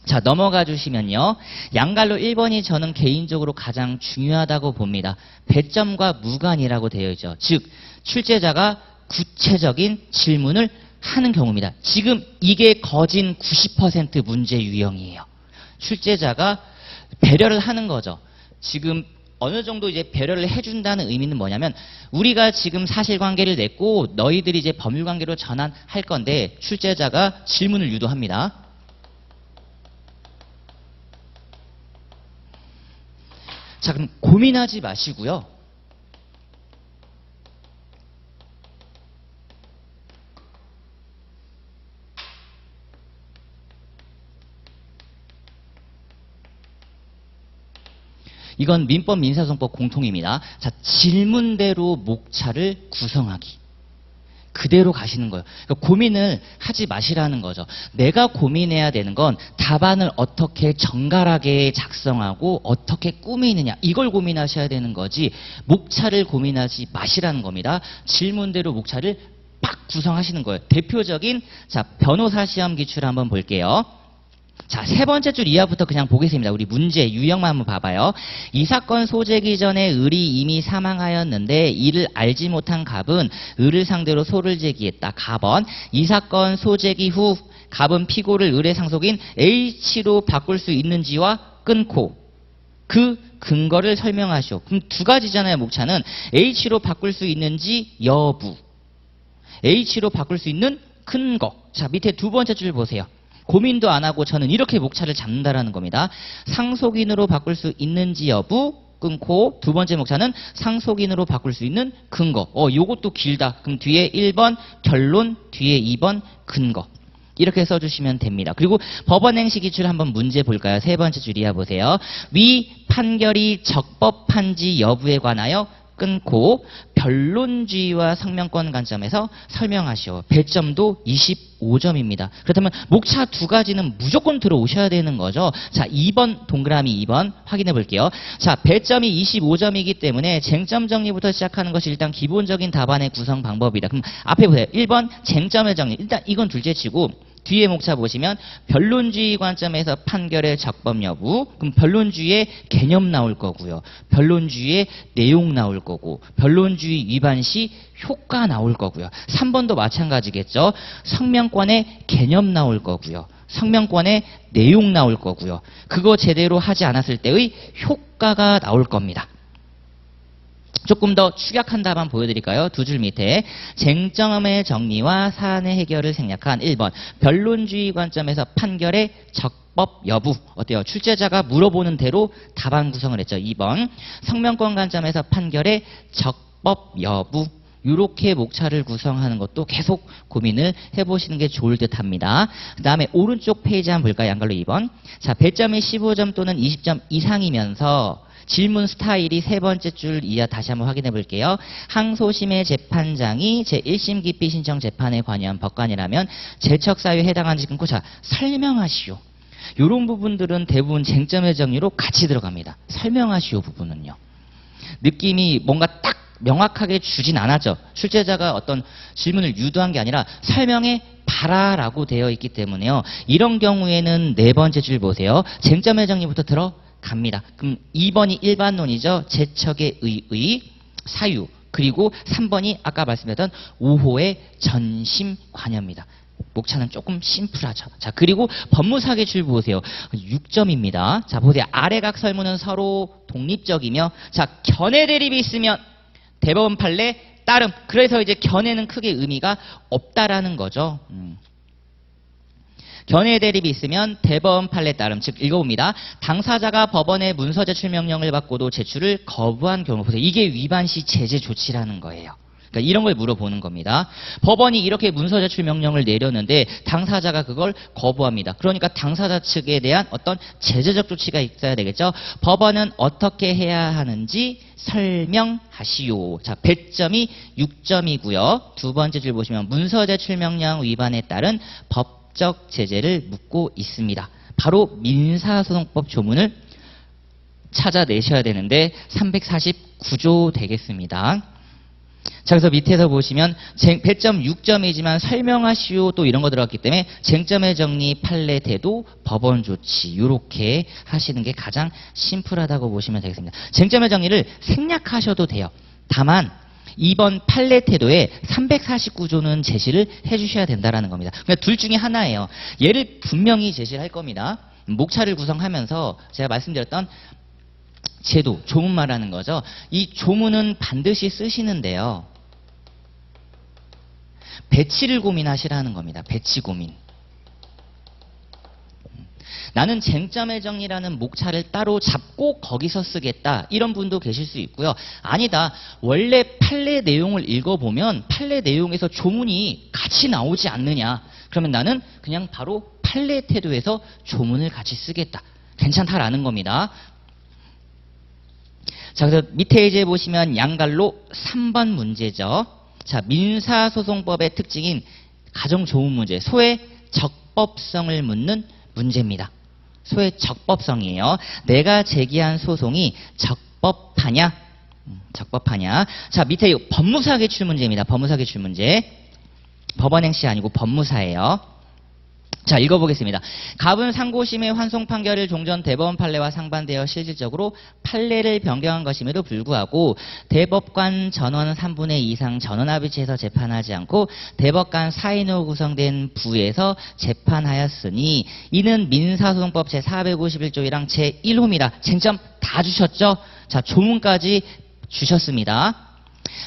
자 넘어가 주시면요. 양갈로 1번이 저는 개인적으로 가장 중요하다고 봅니다. 배점과 무관이라고 되어 있죠. 즉 출제자가 구체적인 질문을 하는 경우입니다. 지금 이게 거진 90% 문제 유형이에요. 출제자가 배려를 하는 거죠. 지금 어느 정도 이제 배려를 해준다는 의미는 뭐냐면 우리가 지금 사실관계를 냈고 너희들이 이제 법률관계로 전환할 건데 출제자가 질문을 유도합니다. 자, 그럼 고민하지 마시고요. 이건 민법 민사소송법 공통입니다. 자, 질문대로 목차를 구성하기. 그대로 가시는 거예요. 그러니까 고민을 하지 마시라는 거죠. 내가 고민해야 되는 건 답안을 어떻게 정갈하게 작성하고 어떻게 꾸미느냐, 이걸 고민하셔야 되는 거지 목차를 고민하지 마시라는 겁니다. 질문대로 목차를 빡 구성하시는 거예요. 대표적인 자 변호사 시험 기출 한번 볼게요. 자, 세 번째 줄 이하부터 그냥 보겠습니다. 우리 문제 유형만 한번 봐봐요. 이 사건 소재기 전에 을이 이미 사망하였는데 이를 알지 못한 갑은 을을 상대로 소를 제기했다. 갑은 이 사건 소재기 후 갑은 피고를 을의 상속인 H로 바꿀 수 있는지와 끊고 그 근거를 설명하시오. 그럼 두 가지잖아요. 목차는 H로 바꿀 수 있는지 여부, H로 바꿀 수 있는 근거. 자, 밑에 두 번째 줄 보세요. 고민도 안 하고 저는 이렇게 목차를 잡는다라는 겁니다. 상속인으로 바꿀 수 있는지 여부 끊고 두 번째 목차는 상속인으로 바꿀 수 있는 근거. 요것도 길다. 그럼 뒤에 1번 결론, 뒤에 2번 근거. 이렇게 써주시면 됩니다. 그리고 법원 행시 기출 한번 문제 볼까요? 세 번째 줄 이하 보세요. 위 판결이 적법한지 여부에 관하여 끊고 변론주의와 성명권 관점에서 설명하시오. 배점도 25점입니다. 그렇다면 목차 두 가지는 무조건 들어오셔야 되는 거죠. 자, 2번 동그라미 2번 확인해 볼게요. 자, 배점이 25점이기 때문에 쟁점 정리부터 시작하는 것이 일단 기본적인 답안의 구성 방법이다. 그럼 앞에 보세요. 1번 쟁점의 정리. 일단 이건 둘째치고 뒤에 목차 보시면 변론주의 관점에서 판결의 적법 여부. 그럼 변론주의의 개념 나올 거고요. 변론주의의 내용 나올 거고 변론주의 위반 시 효과 나올 거고요. 3번도 마찬가지겠죠. 성명권의 개념 나올 거고요. 성명권의 내용 나올 거고요. 그거 제대로 하지 않았을 때의 효과가 나올 겁니다. 조금 더 축약한 답안 보여드릴까요? 두 줄 밑에 쟁점의 정리와 사안의 해결을 생략한 1번 변론주의 관점에서 판결의 적법 여부. 어때요? 출제자가 물어보는 대로 답안 구성을 했죠. 2번 성명권 관점에서 판결의 적법 여부. 이렇게 목차를 구성하는 것도 계속 고민을 해보시는 게 좋을 듯 합니다. 그 다음에 오른쪽 페이지 한번 볼까요? 양갈로 2번. 자, 배점이 15점 또는 20점 이상이면서 질문 스타일이 세 번째 줄 이하 다시 한번 확인해 볼게요. 항소심의 재판장이 제1심 기피 신청 재판에 관여한 법관이라면 재척 사유에 해당하는지 끊고 자 설명하시오. 이런 부분들은 대부분 쟁점의 정리로 같이 들어갑니다. 설명하시오 부분은요. 느낌이 뭔가 딱 명확하게 주진 않았죠. 출제자가 어떤 질문을 유도한 게 아니라 설명해 봐라라고 되어 있기 때문에요. 이런 경우에는 네 번째 줄 보세요. 쟁점의 정리부터 들어갑니다. 그럼 2번이 일반론이죠. 재척의 의의, 사유. 그리고 3번이 아까 말씀드렸던 5호의 전심 관여입니다. 목차는 조금 심플하죠. 자, 그리고 법무사기 줄 보세요. 6점입니다. 자, 보세요. 아래각 설문은 서로 독립적이며 자, 견해 대립이 있으면 대법원 판례 따름. 그래서 이제 견해는 크게 의미가 없다라는 거죠. 견해 대립이 있으면 대법원 판례 따름. 즉 읽어봅니다. 당사자가 법원의 문서 제출 명령을 받고도 제출을 거부한 경우 보세요. 이게 위반 시 제재 조치라는 거예요. 그러니까 이런 걸 물어보는 겁니다. 법원이 이렇게 문서 제출 명령을 내렸는데 당사자가 그걸 거부합니다. 그러니까 당사자 측에 대한 어떤 제재적 조치가 있어야 되겠죠. 법원은 어떻게 해야 하는지 설명하시오. 자, 배점이 6점이고요. 두 번째 줄 보시면 문서 제출 명령 위반에 따른 법적 제재를 묻고 있습니다. 바로 민사소송법 조문을 찾아내셔야 되는데 349조 되겠습니다. 자, 그래서 밑에서 보시면 배점 6점이지만 설명하시오 또 이런 거 들어갔기 때문에 쟁점의 정리, 판례, 태도, 법원 조치 이렇게 하시는 게 가장 심플하다고 보시면 되겠습니다. 쟁점의 정리를 생략하셔도 돼요. 다만 2번 판례 태도에 349조는 제시를 해주셔야 된다는 겁니다. 그러니까 둘 중에 하나예요. 얘를 분명히 제시를 할 겁니다. 목차를 구성하면서 제가 말씀드렸던 제도, 조문 말하는 거죠. 이 조문은 반드시 쓰시는데요. 배치를 고민하시라는 겁니다. 배치 고민. 나는 쟁점의 정리라는 목차를 따로 잡고 거기서 쓰겠다. 이런 분도 계실 수 있고요. 아니다. 원래 판례 내용을 읽어보면 판례 내용에서 조문이 같이 나오지 않느냐. 그러면 나는 그냥 바로 판례 태도에서 조문을 같이 쓰겠다. 괜찮다라는 겁니다. 자, 그래서 밑에 이제 보시면 양갈로 3번 문제죠. 자, 민사소송법의 특징인 가장 좋은 문제, 소의 적법성을 묻는 문제입니다. 소의 적법성이에요. 내가 제기한 소송이 적법하냐? 적법하냐? 자, 밑에 법무사 기출 문제입니다. 법무사 기출 문제. 법원 행시 아니고 법무사예요. 자, 읽어보겠습니다. 갑은 상고심의 환송 판결을 종전 대법원 판례와 상반되어 실질적으로 판례를 변경한 것임에도 불구하고 대법관 전원 3분의 2 이상 전원합의체에서 재판하지 않고 대법관 4인으로 구성된 부에서 재판하였으니 이는 민사소송법 제451조 1항 제1호입니다. 쟁점 다 주셨죠? 자, 조문까지 주셨습니다.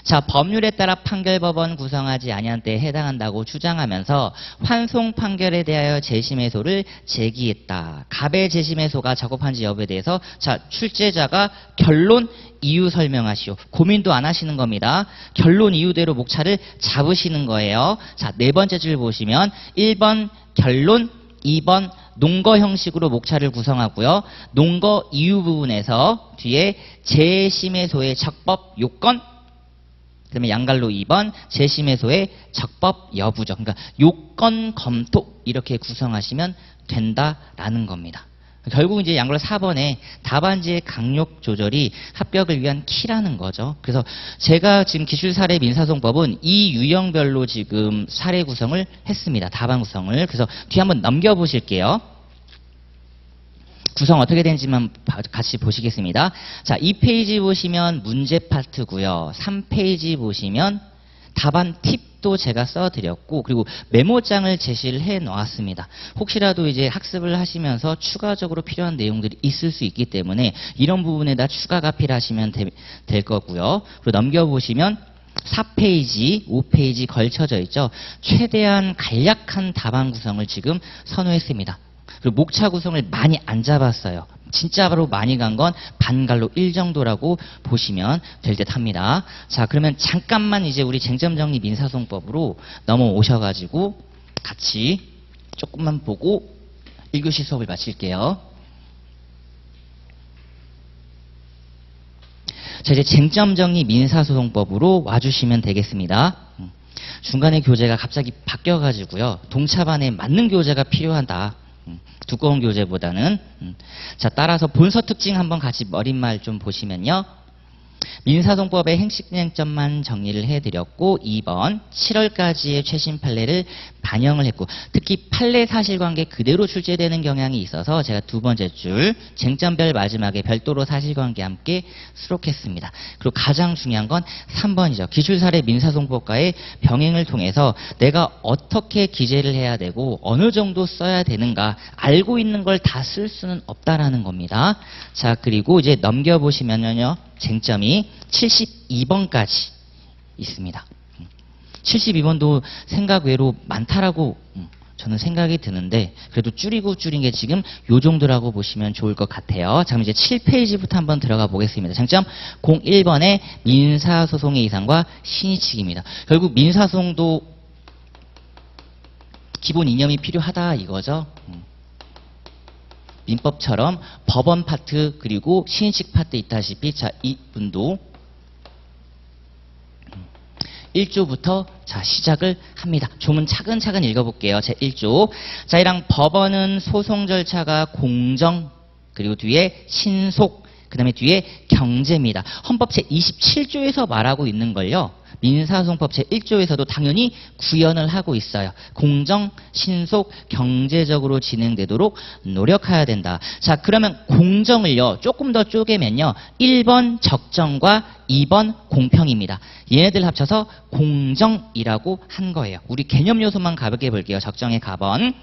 자, 법률에 따라 판결법원 구성하지 아니한 때에 해당한다고 주장하면서 환송 판결에 대하여 재심해소를 제기했다. 갑의 재심해소가 적법한지 여부에 대해서 자, 출제자가 결론 이유 설명하시오. 고민도 안 하시는 겁니다. 결론 이유대로 목차를 잡으시는 거예요. 자, 네 번째 줄 보시면 1번 결론, 2번 논거 형식으로 목차를 구성하고요. 논거 이유 부분에서 뒤에 재심해소의 적법 요건, 그 다음에 양갈로 2번 재심해소의 적법 여부죠. 그러니까 요건 검토 이렇게 구성하시면 된다라는 겁니다. 결국 이제 양갈로 4번에 답안지의 강력 조절이 합격을 위한 키라는 거죠. 그래서 제가 지금 기출사례 민사소송법은 이 유형별로 지금 사례 구성을 했습니다. 답안 구성을. 그래서 뒤에 한번 넘겨보실게요. 구성 어떻게 되는지만 같이 보시겠습니다. 자, 2페이지 보시면 문제 파트고요. 3페이지 보시면 답안 팁도 제가 써드렸고, 그리고 메모장을 제시를 해 놓았습니다. 혹시라도 이제 학습을 하시면서 추가적으로 필요한 내용들이 있을 수 있기 때문에 이런 부분에다 추가 가피를 하시면 될 거고요. 그리고 넘겨보시면 4페이지, 5페이지 걸쳐져 있죠. 최대한 간략한 답안 구성을 지금 선호했습니다. 그리고 목차 구성을 많이 안 잡았어요. 진짜로 많이 간 건 반갈로 1 정도라고 보시면 될 듯 합니다. 자, 그러면 잠깐만 이제 우리 쟁점 정리 민사소송법으로 넘어오셔가지고 같이 조금만 보고 1교시 수업을 마칠게요. 자, 이제 쟁점 정리 민사소송법으로 와주시면 되겠습니다. 중간에 교재가 갑자기 바뀌어가지고요. 동차반에 맞는 교재가 필요하다. 두꺼운 교재보다는. 자, 따라서 본서 특징 한번 같이 머릿말 좀 보시면요. 민사소송법의 행식쟁점만 정리를 해드렸고, 2번 7월까지의 최신 판례를 반영을 했고, 특히 판례 사실관계 그대로 출제되는 경향이 있어서 제가 두 번째 줄 쟁점별 마지막에 별도로 사실관계 함께 수록했습니다. 그리고 가장 중요한 건 3번이죠. 기출사례 민사소송법과의 병행을 통해서 내가 어떻게 기재를 해야 되고 어느 정도 써야 되는가 알고 있는 걸 다 쓸 수는 없다라는 겁니다. 자, 그리고 이제 넘겨보시면요. 쟁점이 72번까지 있습니다. 72번도 생각 외로 많다라고 저는 생각이 드는데, 그래도 줄인 게 지금 요 정도라고 보시면 좋을 것 같아요. 자, 그럼 이제 7페이지부터 한번 들어가 보겠습니다. 쟁점 01번의 민사소송의 이상과 신의칙입니다. 결국 민사소송도 기본 이념이 필요하다 이거죠. 민법처럼 법원 파트 그리고 신의칙 파트 있다시피, 자, 이분도 1조부터 자, 시작을 합니다. 조문 차근차근 읽어볼게요. 제 1조. 자, 이랑 법원은 소송 절차가 공정, 그리고 뒤에 신속, 그 다음에 뒤에 경제입니다. 헌법 제27조에서 말하고 있는 걸요. 민사소송법 제1조에서도 당연히 구현을 하고 있어요. 공정, 신속, 경제적으로 진행되도록 노력해야 된다. 자, 그러면 공정을요, 조금 더 쪼개면요. 1번 적정과 2번 공평입니다. 얘네들 합쳐서 공정이라고 한 거예요. 우리 개념 요소만 가볍게 볼게요. 적정의 가번.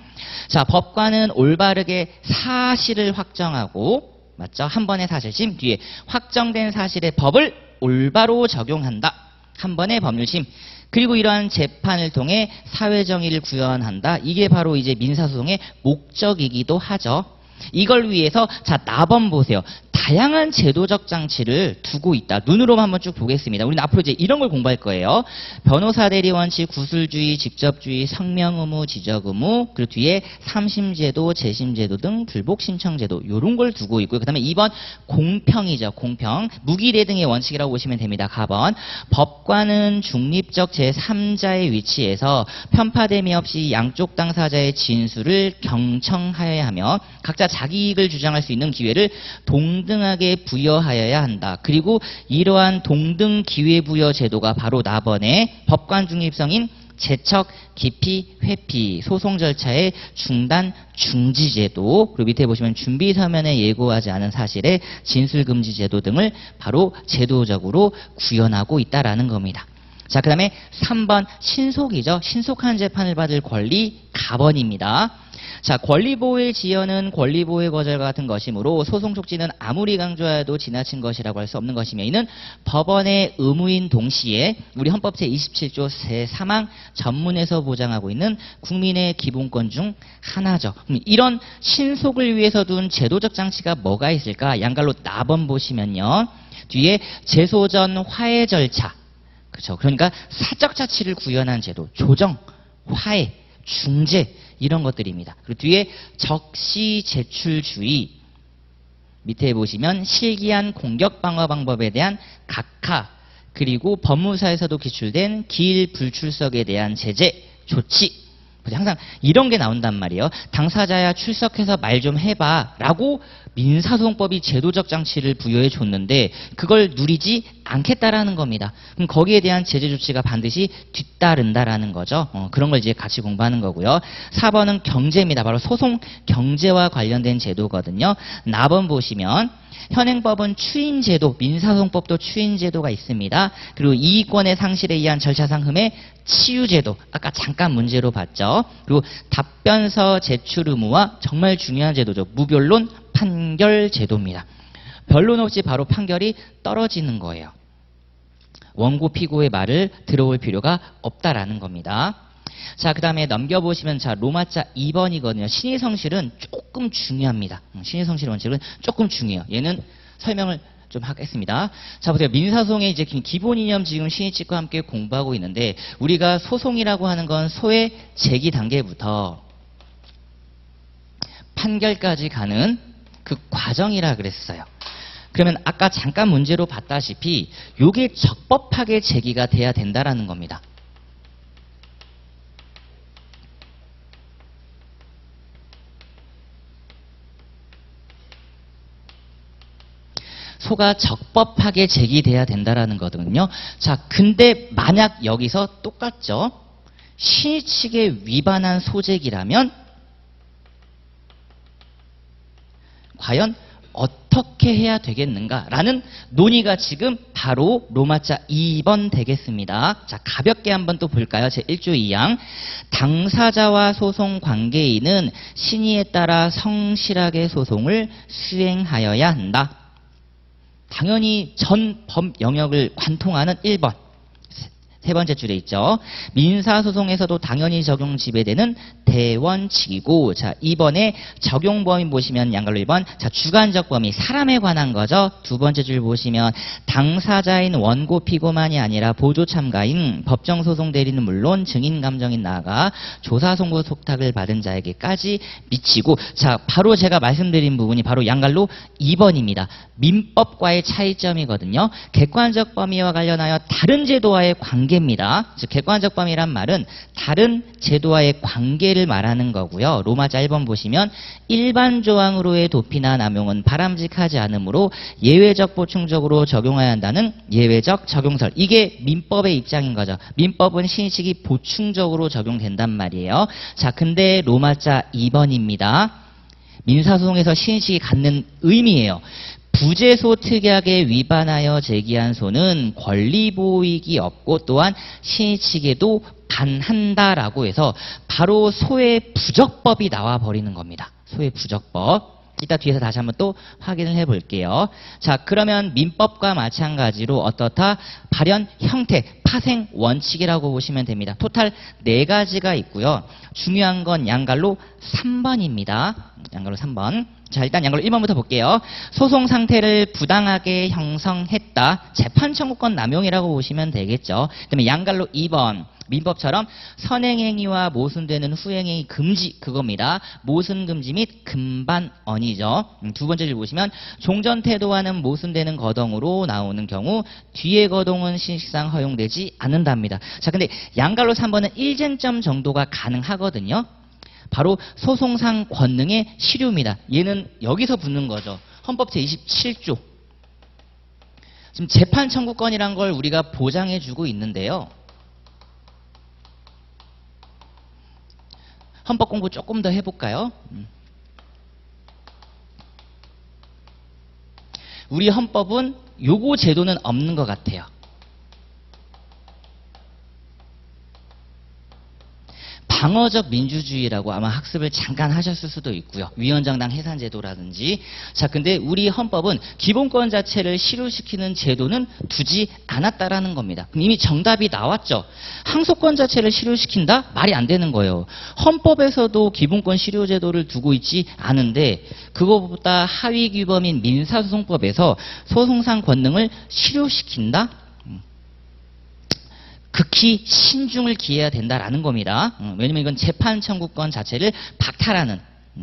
자, 법관은 올바르게 사실을 확정하고, 맞죠? 한 번의 사실심, 뒤에 확정된 사실의 법을 올바로 적용한다. 한 번의 법률심. 그리고 이러한 재판을 통해 사회정의를 구현한다. 이게 바로 이제 민사소송의 목적이기도 하죠. 이걸 위해서 자, 나번 보세요. 다양한 제도적 장치를 두고 있다. 눈으로만 한번 쭉 보겠습니다. 우리는 앞으로 이제 이런 걸 공부할 거예요. 변호사 대리 원칙, 구술주의, 직접주의, 성명 의무, 지적 의무, 그리고 뒤에 삼심제도, 재심제도 등 불복 신청제도 이런 걸 두고 있고요. 그다음에 2번 공평이죠. 공평. 무기례 등의 원칙이라고 보시면 됩니다. 가번. 법관은 중립적 제3자의 위치에서 편파됨이 없이 양쪽 당사자의 진술을 경청하여야 하며 각자 자기 이익을 주장할 수 있는 기회를 동등하게 부여하여야 한다. 그리고 이러한 동등 기회 부여 제도가 바로 나번의 법관 중립성인 제척, 기피, 회피, 소송 절차의 중단, 중지 제도, 그리고 밑에 보시면 준비 서면에 예고하지 않은 사실의 진술 금지 제도 등을 바로 제도적으로 구현하고 있다라는 겁니다. 자, 그 다음에 3번 신속이죠. 신속한 재판을 받을 권리 가번입니다. 자, 권리보호의 지연은 권리보호의 거절과 같은 것이므로 소송 촉진은 아무리 강조해도 지나친 것이라고 할 수 없는 것이며 이는 법원의 의무인 동시에 우리 헌법 제27조 제3항 전문에서 보장하고 있는 국민의 기본권 중 하나죠. 이런 신속을 위해서 둔 제도적 장치가 뭐가 있을까? 양갈로 나번 보시면요. 뒤에 제소 전 화해 절차. 그렇죠. 그러니까 사적 자치를 구현한 제도, 조정, 화해, 중재 이런 것들입니다. 그리고 뒤에 적시 제출주의, 밑에 보시면 실기한 공격 방어 방법에 대한 각하, 그리고 법무사에서도 기출된 기일 불출석에 대한 제재, 조치. 항상 이런 게 나온단 말이에요. 당사자야 출석해서 말 좀 해봐 라고 민사소송법이 제도적 장치를 부여해 줬는데 그걸 누리지 않겠다라는 겁니다. 그럼 거기에 대한 제재 조치가 반드시 뒤따른다라는 거죠. 그런 걸 이제 같이 공부하는 거고요. 4번은 경제입니다. 바로 소송 경제와 관련된 제도거든요. 나번 보시면 현행법은 추인제도, 민사소송법도 추인제도가 있습니다. 그리고 이익권의 상실에 의한 절차상흠의 치유제도, 아까 잠깐 문제로 봤죠. 그리고 답변서 제출 의무와 정말 중요한 제도죠. 무변론 판결제도입니다. 변론 없이 바로 판결이 떨어지는 거예요. 원고 피고의 말을 들어올 필요가 없다라는 겁니다. 자, 그 다음에 넘겨보시면 자 로마자 2번이거든요. 신의 성실은 조금 중요합니다. 신의 성실 원칙은 조금 중요해요. 얘는 설명을 좀 하겠습니다. 자, 보세요. 민사소송의 이제 기본 이념 지금 신의칙과 함께 공부하고 있는데 우리가 소송이라고 하는 건 소의 제기 단계부터 판결까지 가는 그 과정이라 그랬어요. 그러면 아까 잠깐 문제로 봤다시피 요게 적법하게 제기가 돼야 된다라는 겁니다. 소가 적법하게 제기돼야 된다라는 거거든요. 자, 근데 만약 여기서 똑같죠? 신의칙에 위반한 소제기라면 과연 어떻게 해야 되겠는가라는 논의가 지금 바로 로마자 2번 되겠습니다. 자, 가볍게 한번 또 볼까요? 제1조 2항. 당사자와 소송 관계인은 신의에 따라 성실하게 소송을 수행하여야 한다. 당연히 전 법 영역을 관통하는 1번. 세 번째 줄에 있죠. 민사소송에서도 당연히 적용 지배되는 대원칙이고, 자, 2번에 적용 범위 보시면 양갈로 1번, 자, 주관적 범위, 사람에 관한 거죠. 두 번째 줄 보시면 당사자인 원고 피고만이 아니라 보조 참가인 법정소송 대리는 물론 증인 감정인 나아가 조사 송고 속탁을 받은 자에게까지 미치고, 자, 바로 제가 말씀드린 부분이 바로 양갈로 2번입니다. 민법과의 차이점이거든요. 객관적 범위와 관련하여 다른 제도와의 관계입니다. 즉 객관적 범위란 말은 다른 제도와의 관계를 말하는 거고요. 로마자 1번 보시면 일반 조항으로의 도피나 남용은 바람직하지 않으므로 예외적 보충적으로 적용해야 한다는 예외적 적용설. 이게 민법의 입장인 거죠. 민법은 신의칙이 보충적으로 적용된단 말이에요. 자, 근데 로마자 2번입니다. 민사소송에서 신의칙이 갖는 의미예요. 부재소 특약에 위반하여 제기한 소는 권리보호이익이 없고 또한 신의칙에도 반한다라고 해서 바로 소의 부적법이 나와버리는 겁니다. 소의 부적법. 이따 뒤에서 다시 한번 또 확인을 해볼게요. 자, 그러면 민법과 마찬가지로 어떻다? 발현 형태, 파생 원칙이라고 보시면 됩니다. 토탈 4가지가 있고요. 중요한 건 양갈로 3번입니다. 양갈로 3번. 자, 일단 양걸로 1번부터 볼게요. 소송 상태를 부당하게 형성했다. 재판 청구권 남용이라고 보시면 되겠죠. 그다음에 양갈로 2번. 민법처럼 선행행위와 모순되는 후행행위 금지 그겁니다. 모순 금지 및 금반언이죠. 두 번째 줄 보시면 종전태도와는 모순되는 거동으로 나오는 경우 뒤의 거동은 신식상 허용되지 않는답니다. 자, 근데 양갈로 3번은 1쟁점 정도가 가능하거든요. 바로 소송상 권능의 실효입니다. 얘는 여기서 붙는 거죠. 헌법 제27조. 지금 재판 청구권이란 걸 우리가 보장해주고 있는데요. 헌법 공부 조금 더 해볼까요? 우리 헌법은 요거 제도는 없는 것 같아요. 방어적 민주주의라고 아마 학습을 잠깐 하셨을 수도 있고요. 위원장당 해산제도라든지. 자, 근데 우리 헌법은 기본권 자체를 실효시키는 제도는 두지 않았다라는 겁니다. 그럼 이미 정답이 나왔죠. 항소권 자체를 실효시킨다? 말이 안 되는 거예요. 헌법에서도 기본권 실효제도를 두고 있지 않은데 그거보다 하위 규범인 민사소송법에서 소송상 권능을 실효시킨다? 극히 신중을 기해야 된다라는 겁니다. 왜냐면 이건 재판 청구권 자체를 박탈하는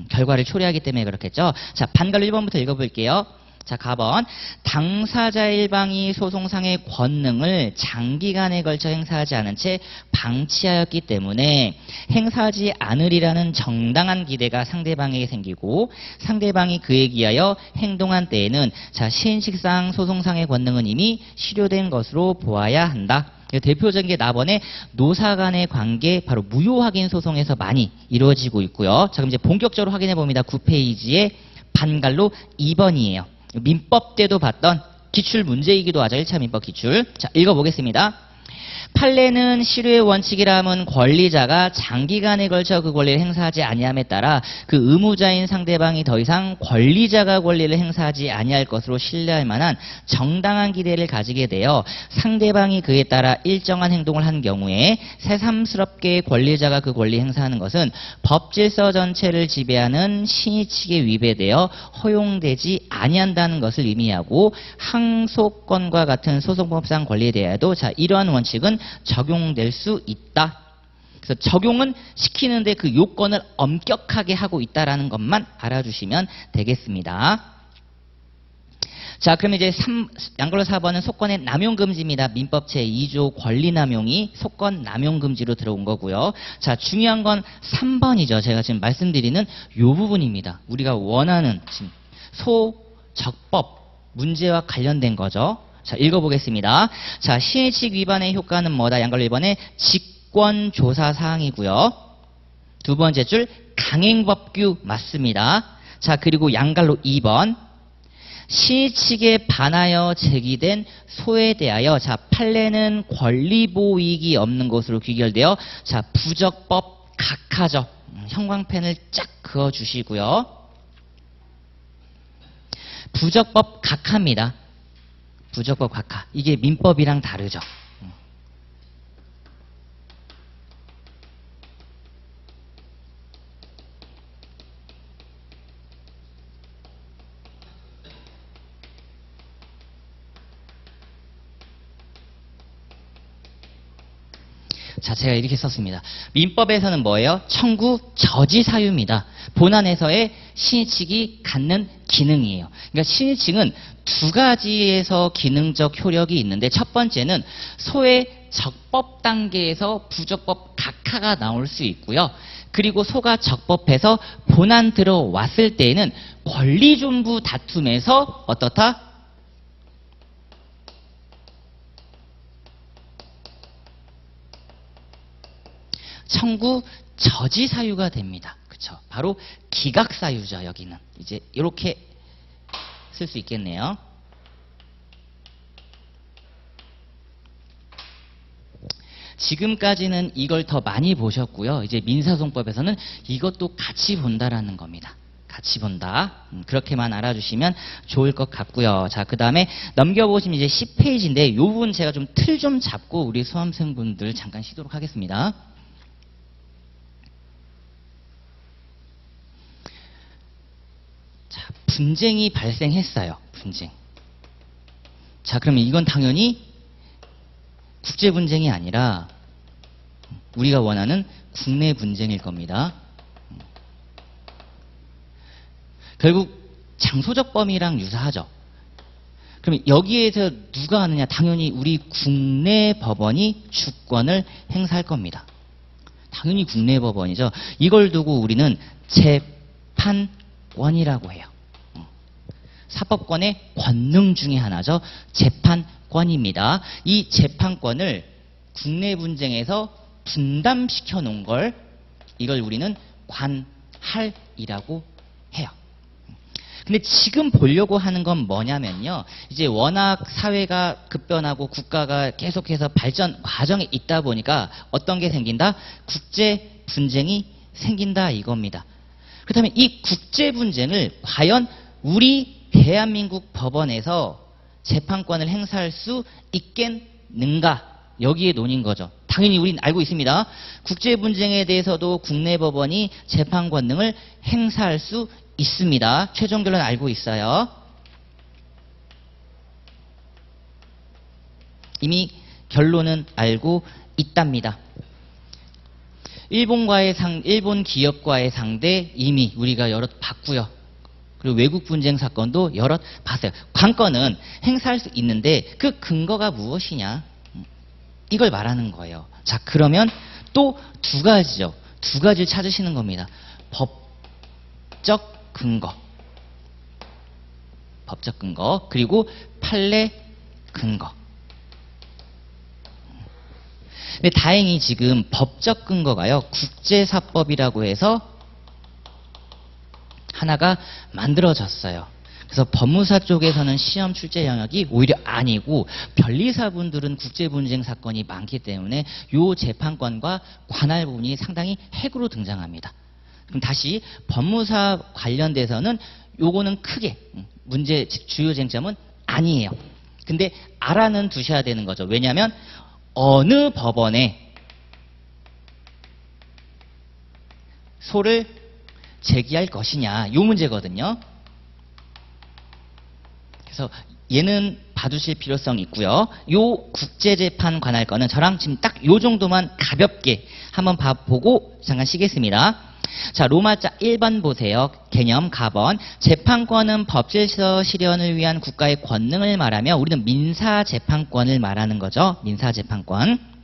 결과를 초래하기 때문에 그렇겠죠. 자, 반갈로 1번부터 읽어볼게요. 자, 가번. 당사자 일방이 소송상의 권능을 장기간에 걸쳐 행사하지 않은 채 방치하였기 때문에 행사하지 않으리라는 정당한 기대가 상대방에게 생기고 상대방이 그에 기하여 행동한 때에는 자, 시행식상 소송상의 권능은 이미 실효된 것으로 보아야 한다. 대표적인 게 나번에 노사 간의 관계 바로 무효 확인 소송에서 많이 이루어지고 있고요. 자, 그럼 이제 본격적으로 확인해 봅니다. 9페이지에 반갈로 2번이에요. 민법 때도 봤던 기출 문제이기도 하죠. 1차 민법 기출. 자, 읽어보겠습니다. 판례는 실효의 원칙이라 함은 권리자가 장기간에 걸쳐 그 권리를 행사하지 아니함에 따라 그 의무자인 상대방이 더 이상 권리자가 권리를 행사하지 아니할 것으로 신뢰할 만한 정당한 기대를 가지게 되어 상대방이 그에 따라 일정한 행동을 한 경우에 새삼스럽게 권리자가 그 권리 행사하는 것은 법질서 전체를 지배하는 신의 측에 위배되어 허용되지 아니한다는 것을 의미하고 항소권과 같은 소송법상 권리에 대하여도 자, 이러한 원칙은 적용될 수 있다. 그래서 적용은 시키는데 그 요건을 엄격하게 하고 있다라는 것만 알아주시면 되겠습니다. 자, 그럼 이제 양걸로 4번은 소권의 남용금지입니다. 민법 제2조 권리남용이 소권 남용금지로 들어온 거고요. 자, 중요한 건 3번이죠. 제가 지금 말씀드리는 요 부분입니다. 우리가 원하는 지금 소적법 문제와 관련된 거죠. 자, 읽어보겠습니다. 자, 시행칙 위반의 효과는 뭐다? 양걸로 1번에 직권조사 사항이고요. 두 번째 줄 강행법규 맞습니다. 자, 그리고 양갈로 2번 시행칙에 반하여 제기된 소에 대하여 자, 판례는 권리보호 이익이 없는 것으로 귀결되어 자, 부적법 각하죠. 형광펜을 쫙 그어주시고요. 부적법 각하입니다. 부적법 각하. 이게 민법이랑 다르죠. 자, 제가 이렇게 썼습니다. 민법에서는 뭐예요? 청구 저지 사유입니다. 본안에서의 신의칙이 갖는 기능이에요. 그러니까 신의칙은 두 가지에서 기능적 효력이 있는데 첫 번째는 소의 적법 단계에서 부적법 각하가 나올 수 있고요. 그리고 소가 적법해서 본안 들어왔을 때에는 권리존부 다툼에서 어떻다? 청구 저지 사유가 됩니다. 그쵸? 바로 기각 사유죠. 여기는 이제 이렇게 쓸 수 있겠네요. 지금까지는 이걸 더 많이 보셨고요. 이제 민사소송법에서는 이것도 같이 본다라는 겁니다. 같이 본다. 그렇게만 알아주시면 좋을 것 같고요. 자, 그 다음에 넘겨보시면 이제 10페이지인데 이 부분 제가 좀 틀 좀 잡고 우리 수험생분들 잠깐 쉬도록 하겠습니다. 자, 분쟁이 발생했어요. 분쟁. 자, 그러면 이건 당연히 국제 분쟁이 아니라 우리가 원하는 국내 분쟁일 겁니다. 결국 장소적 범위랑 유사하죠. 그럼 여기에서 누가 하느냐? 당연히 우리 국내 법원이 주권을 행사할 겁니다. 당연히 국내 법원이죠. 이걸 두고 우리는 재판권이라고 해요. 사법권의 권능 중에 하나죠. 재판권입니다. 이 재판권을 국내 분쟁에서 분담시켜 놓은 걸 이걸 우리는 관할이라고 해요. 근데 지금 보려고 하는 건 뭐냐면요. 이제 워낙 사회가 급변하고 국가가 계속해서 발전 과정에 있다 보니까 어떤 게 생긴다? 국제 분쟁이 생긴다 이겁니다. 그렇다면 이 국제 분쟁을 과연 우리 대한민국 법원에서 재판권을 행사할 수 있겠는가? 여기에 논인 거죠. 당연히 우리는 알고 있습니다. 국제 분쟁에 대해서도 국내 법원이 재판 권능을 행사할 수 있습니다. 최종 결론 알고 있어요. 이미 결론은 알고 있답니다. 일본 기업과의 상대 이미 우리가 여럿 봤고요. 그리고 외국 분쟁 사건도 여럿 봤어요. 관건은 행사할 수 있는데 그 근거가 무엇이냐? 이걸 말하는 거예요. 자, 그러면 또 두 가지죠. 두 가지를 찾으시는 겁니다. 법적 근거. 법적 근거. 그리고 판례 근거. 근데 다행히 지금 법적 근거가요. 국제사법이라고 해서 하나가 만들어졌어요. 그래서 법무사 쪽에서는 시험 출제 영역이 오히려 아니고 변리사분들은 국제분쟁 사건이 많기 때문에 이 재판권과 관할 부분이 상당히 핵으로 등장합니다. 그럼 다시 법무사 관련돼서는 요거는 크게 문제 주요 쟁점은 아니에요. 근데 알아는 두셔야 되는 거죠. 왜냐하면 어느 법원에 소를 제기할 것이냐 요 문제거든요. 그래서 얘는 봐두실 필요성이 있고요. 요 국제재판 관할 거는 저랑 지금 딱 요 정도만 가볍게 한번 보고 잠깐 쉬겠습니다. 자, 로마자 1번 보세요. 개념 가번. 재판권은 법질서 실현을 위한 국가의 권능을 말하며 우리는 민사재판권을 말하는 거죠. 민사재판권.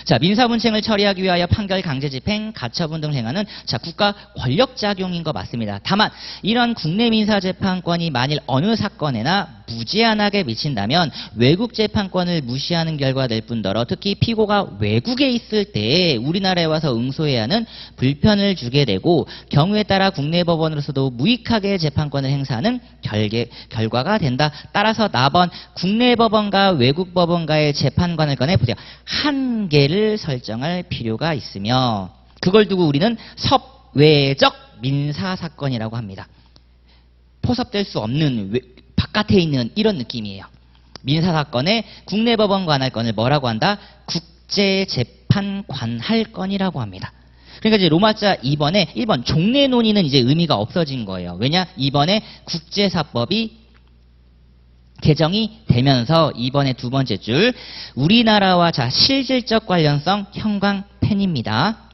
자, 민사분쟁을 처리하기 위하여 판결, 강제집행, 가처분 등을 행하는 자 국가 권력작용인 거 맞습니다. 다만 이런 국내 민사재판권이 만일 어느 사건에나 무제한하게 미친다면 외국 재판권을 무시하는 결과가 될 뿐더러 특히 피고가 외국에 있을 때 우리나라에 와서 응소해야 하는 불편을 주게 되고 경우에 따라 국내 법원으로서도 무익하게 재판권을 행사하는 결과가 된다. 따라서 나번 국내 법원과 외국 법원과의 재판관을 꺼내 보세요. 한계를 설정할 필요가 있으며 그걸 두고 우리는 섭외적 민사사건이라고 합니다. 포섭될 수 없는 바깥에 있는 이런 느낌이에요. 민사사건의 국내 법원 관할권을 뭐라고 한다? 국제재판 관할권이라고 합니다. 그러니까 이제 로마자 2번에 1번 종래 논의는 이제 의미가 없어진 거예요. 왜냐? 2번에 국제사법이 개정이 되면서 2번의 두 번째 줄 우리나라와 자 실질적 관련성 형광펜입니다.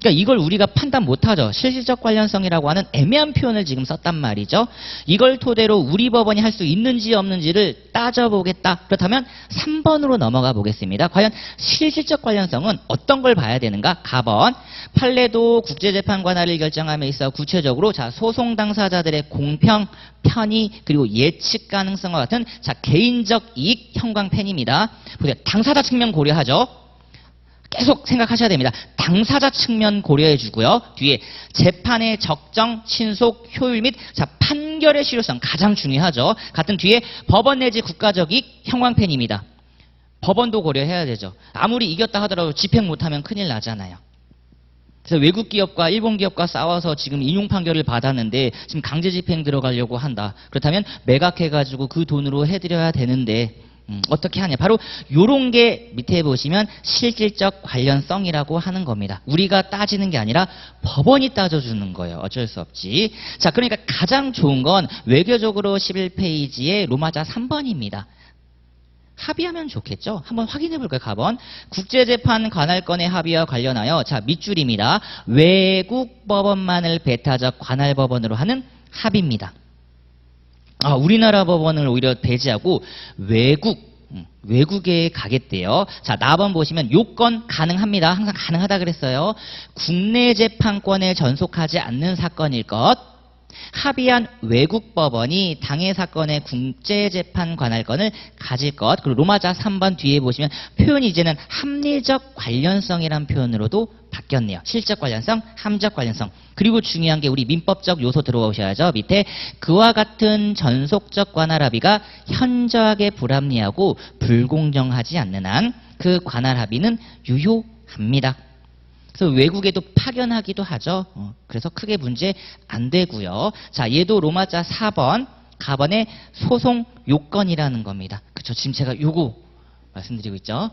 그러니까 이걸 우리가 판단 못하죠. 실질적 관련성이라고 하는 애매한 표현을 지금 썼단 말이죠. 이걸 토대로 우리 법원이 할 수 있는지 없는지를 따져보겠다. 그렇다면 3번으로 넘어가 보겠습니다. 과연 실질적 관련성은 어떤 걸 봐야 되는가? 가번. 판례도 국제재판 관할을 결정함에 있어 구체적으로 자 소송 당사자들의 공평, 편의 그리고 예측 가능성과 같은 자 개인적 이익 형광펜입니다. 보세요. 당사자 측면 고려하죠. 계속 생각하셔야 됩니다. 당사자 측면 고려해 주고요. 뒤에 재판의 적정, 신속, 효율 및 자 판결의 실효성 가장 중요하죠. 같은 뒤에 법원 내지 국가적 이익 형광펜입니다. 법원도 고려해야 되죠. 아무리 이겼다 하더라도 집행 못하면 큰일 나잖아요. 그래서 외국 기업과 일본 기업과 싸워서 지금 인용 판결을 받았는데 지금 강제 집행 들어가려고 한다. 그렇다면 매각해가지고 그 돈으로 해드려야 되는데 어떻게 하냐. 바로 요런 게 밑에 보시면 실질적 관련성이라고 하는 겁니다. 우리가 따지는 게 아니라 법원이 따져주는 거예요. 어쩔 수 없지. 자, 그러니까 가장 좋은 건 외교적으로 11페이지의 로마자 3번입니다. 합의하면 좋겠죠? 한번 확인해 볼까요? 가번. 국제재판 관할권의 합의와 관련하여, 자, 밑줄입니다. 외국 법원만을 배타적 관할 법원으로 하는 합의입니다. 우리나라 법원을 오히려 배제하고 외국에 가겠대요. 자, 나번 보시면 요건 가능합니다. 항상 가능하다 그랬어요. 국내 재판권에 전속하지 않는 사건일 것. 합의한 외국 법원이 당해 사건의 국제재판 관할권을 가질 것. 그리고 로마자 3번 뒤에 보시면 표현이 이제는 합리적 관련성이라는 표현으로도 바뀌었네요. 실적 관련성, 함적 관련성. 그리고 중요한 게 우리 민법적 요소 들어오셔야죠. 밑에 그와 같은 전속적 관할 합의가 현저하게 불합리하고 불공정하지 않는 한 그 관할 합의는 유효합니다. 그래서 외국에도 파견하기도 하죠. 그래서 크게 문제 안 되고요. 자, 얘도 로마자 4번 가번의 소송 요건이라는 겁니다. 그렇죠. 지금 제가 요거 말씀드리고 있죠.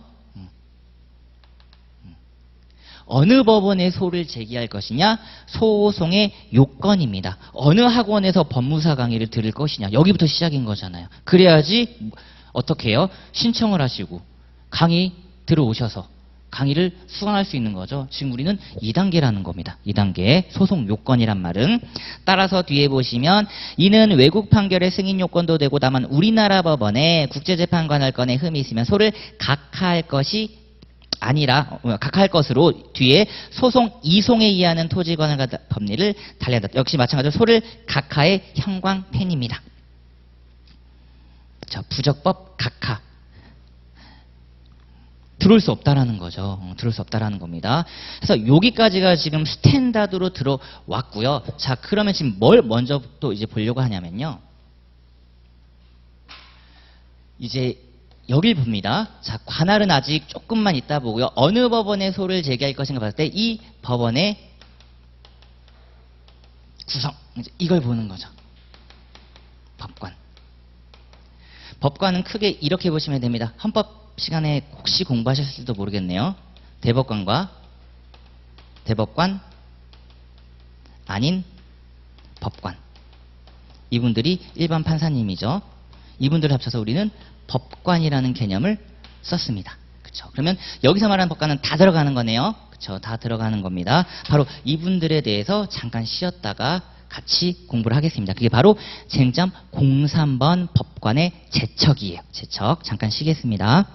어느 법원에 소를 제기할 것이냐? 소송의 요건입니다. 어느 학원에서 법무사 강의를 들을 것이냐? 여기부터 시작인 거잖아요. 그래야지 어떻게 해요? 신청을 하시고 강의 들어오셔서 강의를 수강할 수 있는 거죠. 지금 우리는 2단계라는 겁니다. 2단계 소송 요건이란 말은. 따라서 뒤에 보시면 이는 외국 판결의 승인 요건도 되고 다만 우리나라 법원에 국제재판 관할권에 흠이 있으면 소를 각하할 것이 아니라 각하할 것으로 뒤에 소송 이송에 의하는 토지관할 법리를 달리한다. 역시 마찬가지로 소를 각하의 형광펜입니다. 자, 부적법 각하. 들어올 수 없다라는 거죠. 들어올 수 없다라는 겁니다. 그래서 여기까지가 지금 스탠다드로 들어왔고요. 자, 그러면 지금 뭘 먼저 또 이제 보려고 하냐면요. 이제 여길 봅니다. 자, 관할은 아직 조금만 있다 보고요. 어느 법원에 소를 제기할 것인가 봤을 때 이 법원의 구성, 이걸 보는 거죠. 법관. 법관은 크게 이렇게 보시면 됩니다. 헌법 시간에 혹시 공부하셨을지도 모르겠네요. 대법관과 대법관 아닌 법관. 이분들이 일반 판사님이죠. 이분들을 합쳐서 우리는 법관이라는 개념을 썼습니다. 그렇죠? 그러면 여기서 말하는 법관은 다 들어가는 거네요. 그렇죠? 다 들어가는 겁니다. 바로 이분들에 대해서 잠깐 쉬었다가 같이 공부를 하겠습니다. 그게 바로 쟁점 03번 법관의 제척이에요. 제척. 잠깐 쉬겠습니다.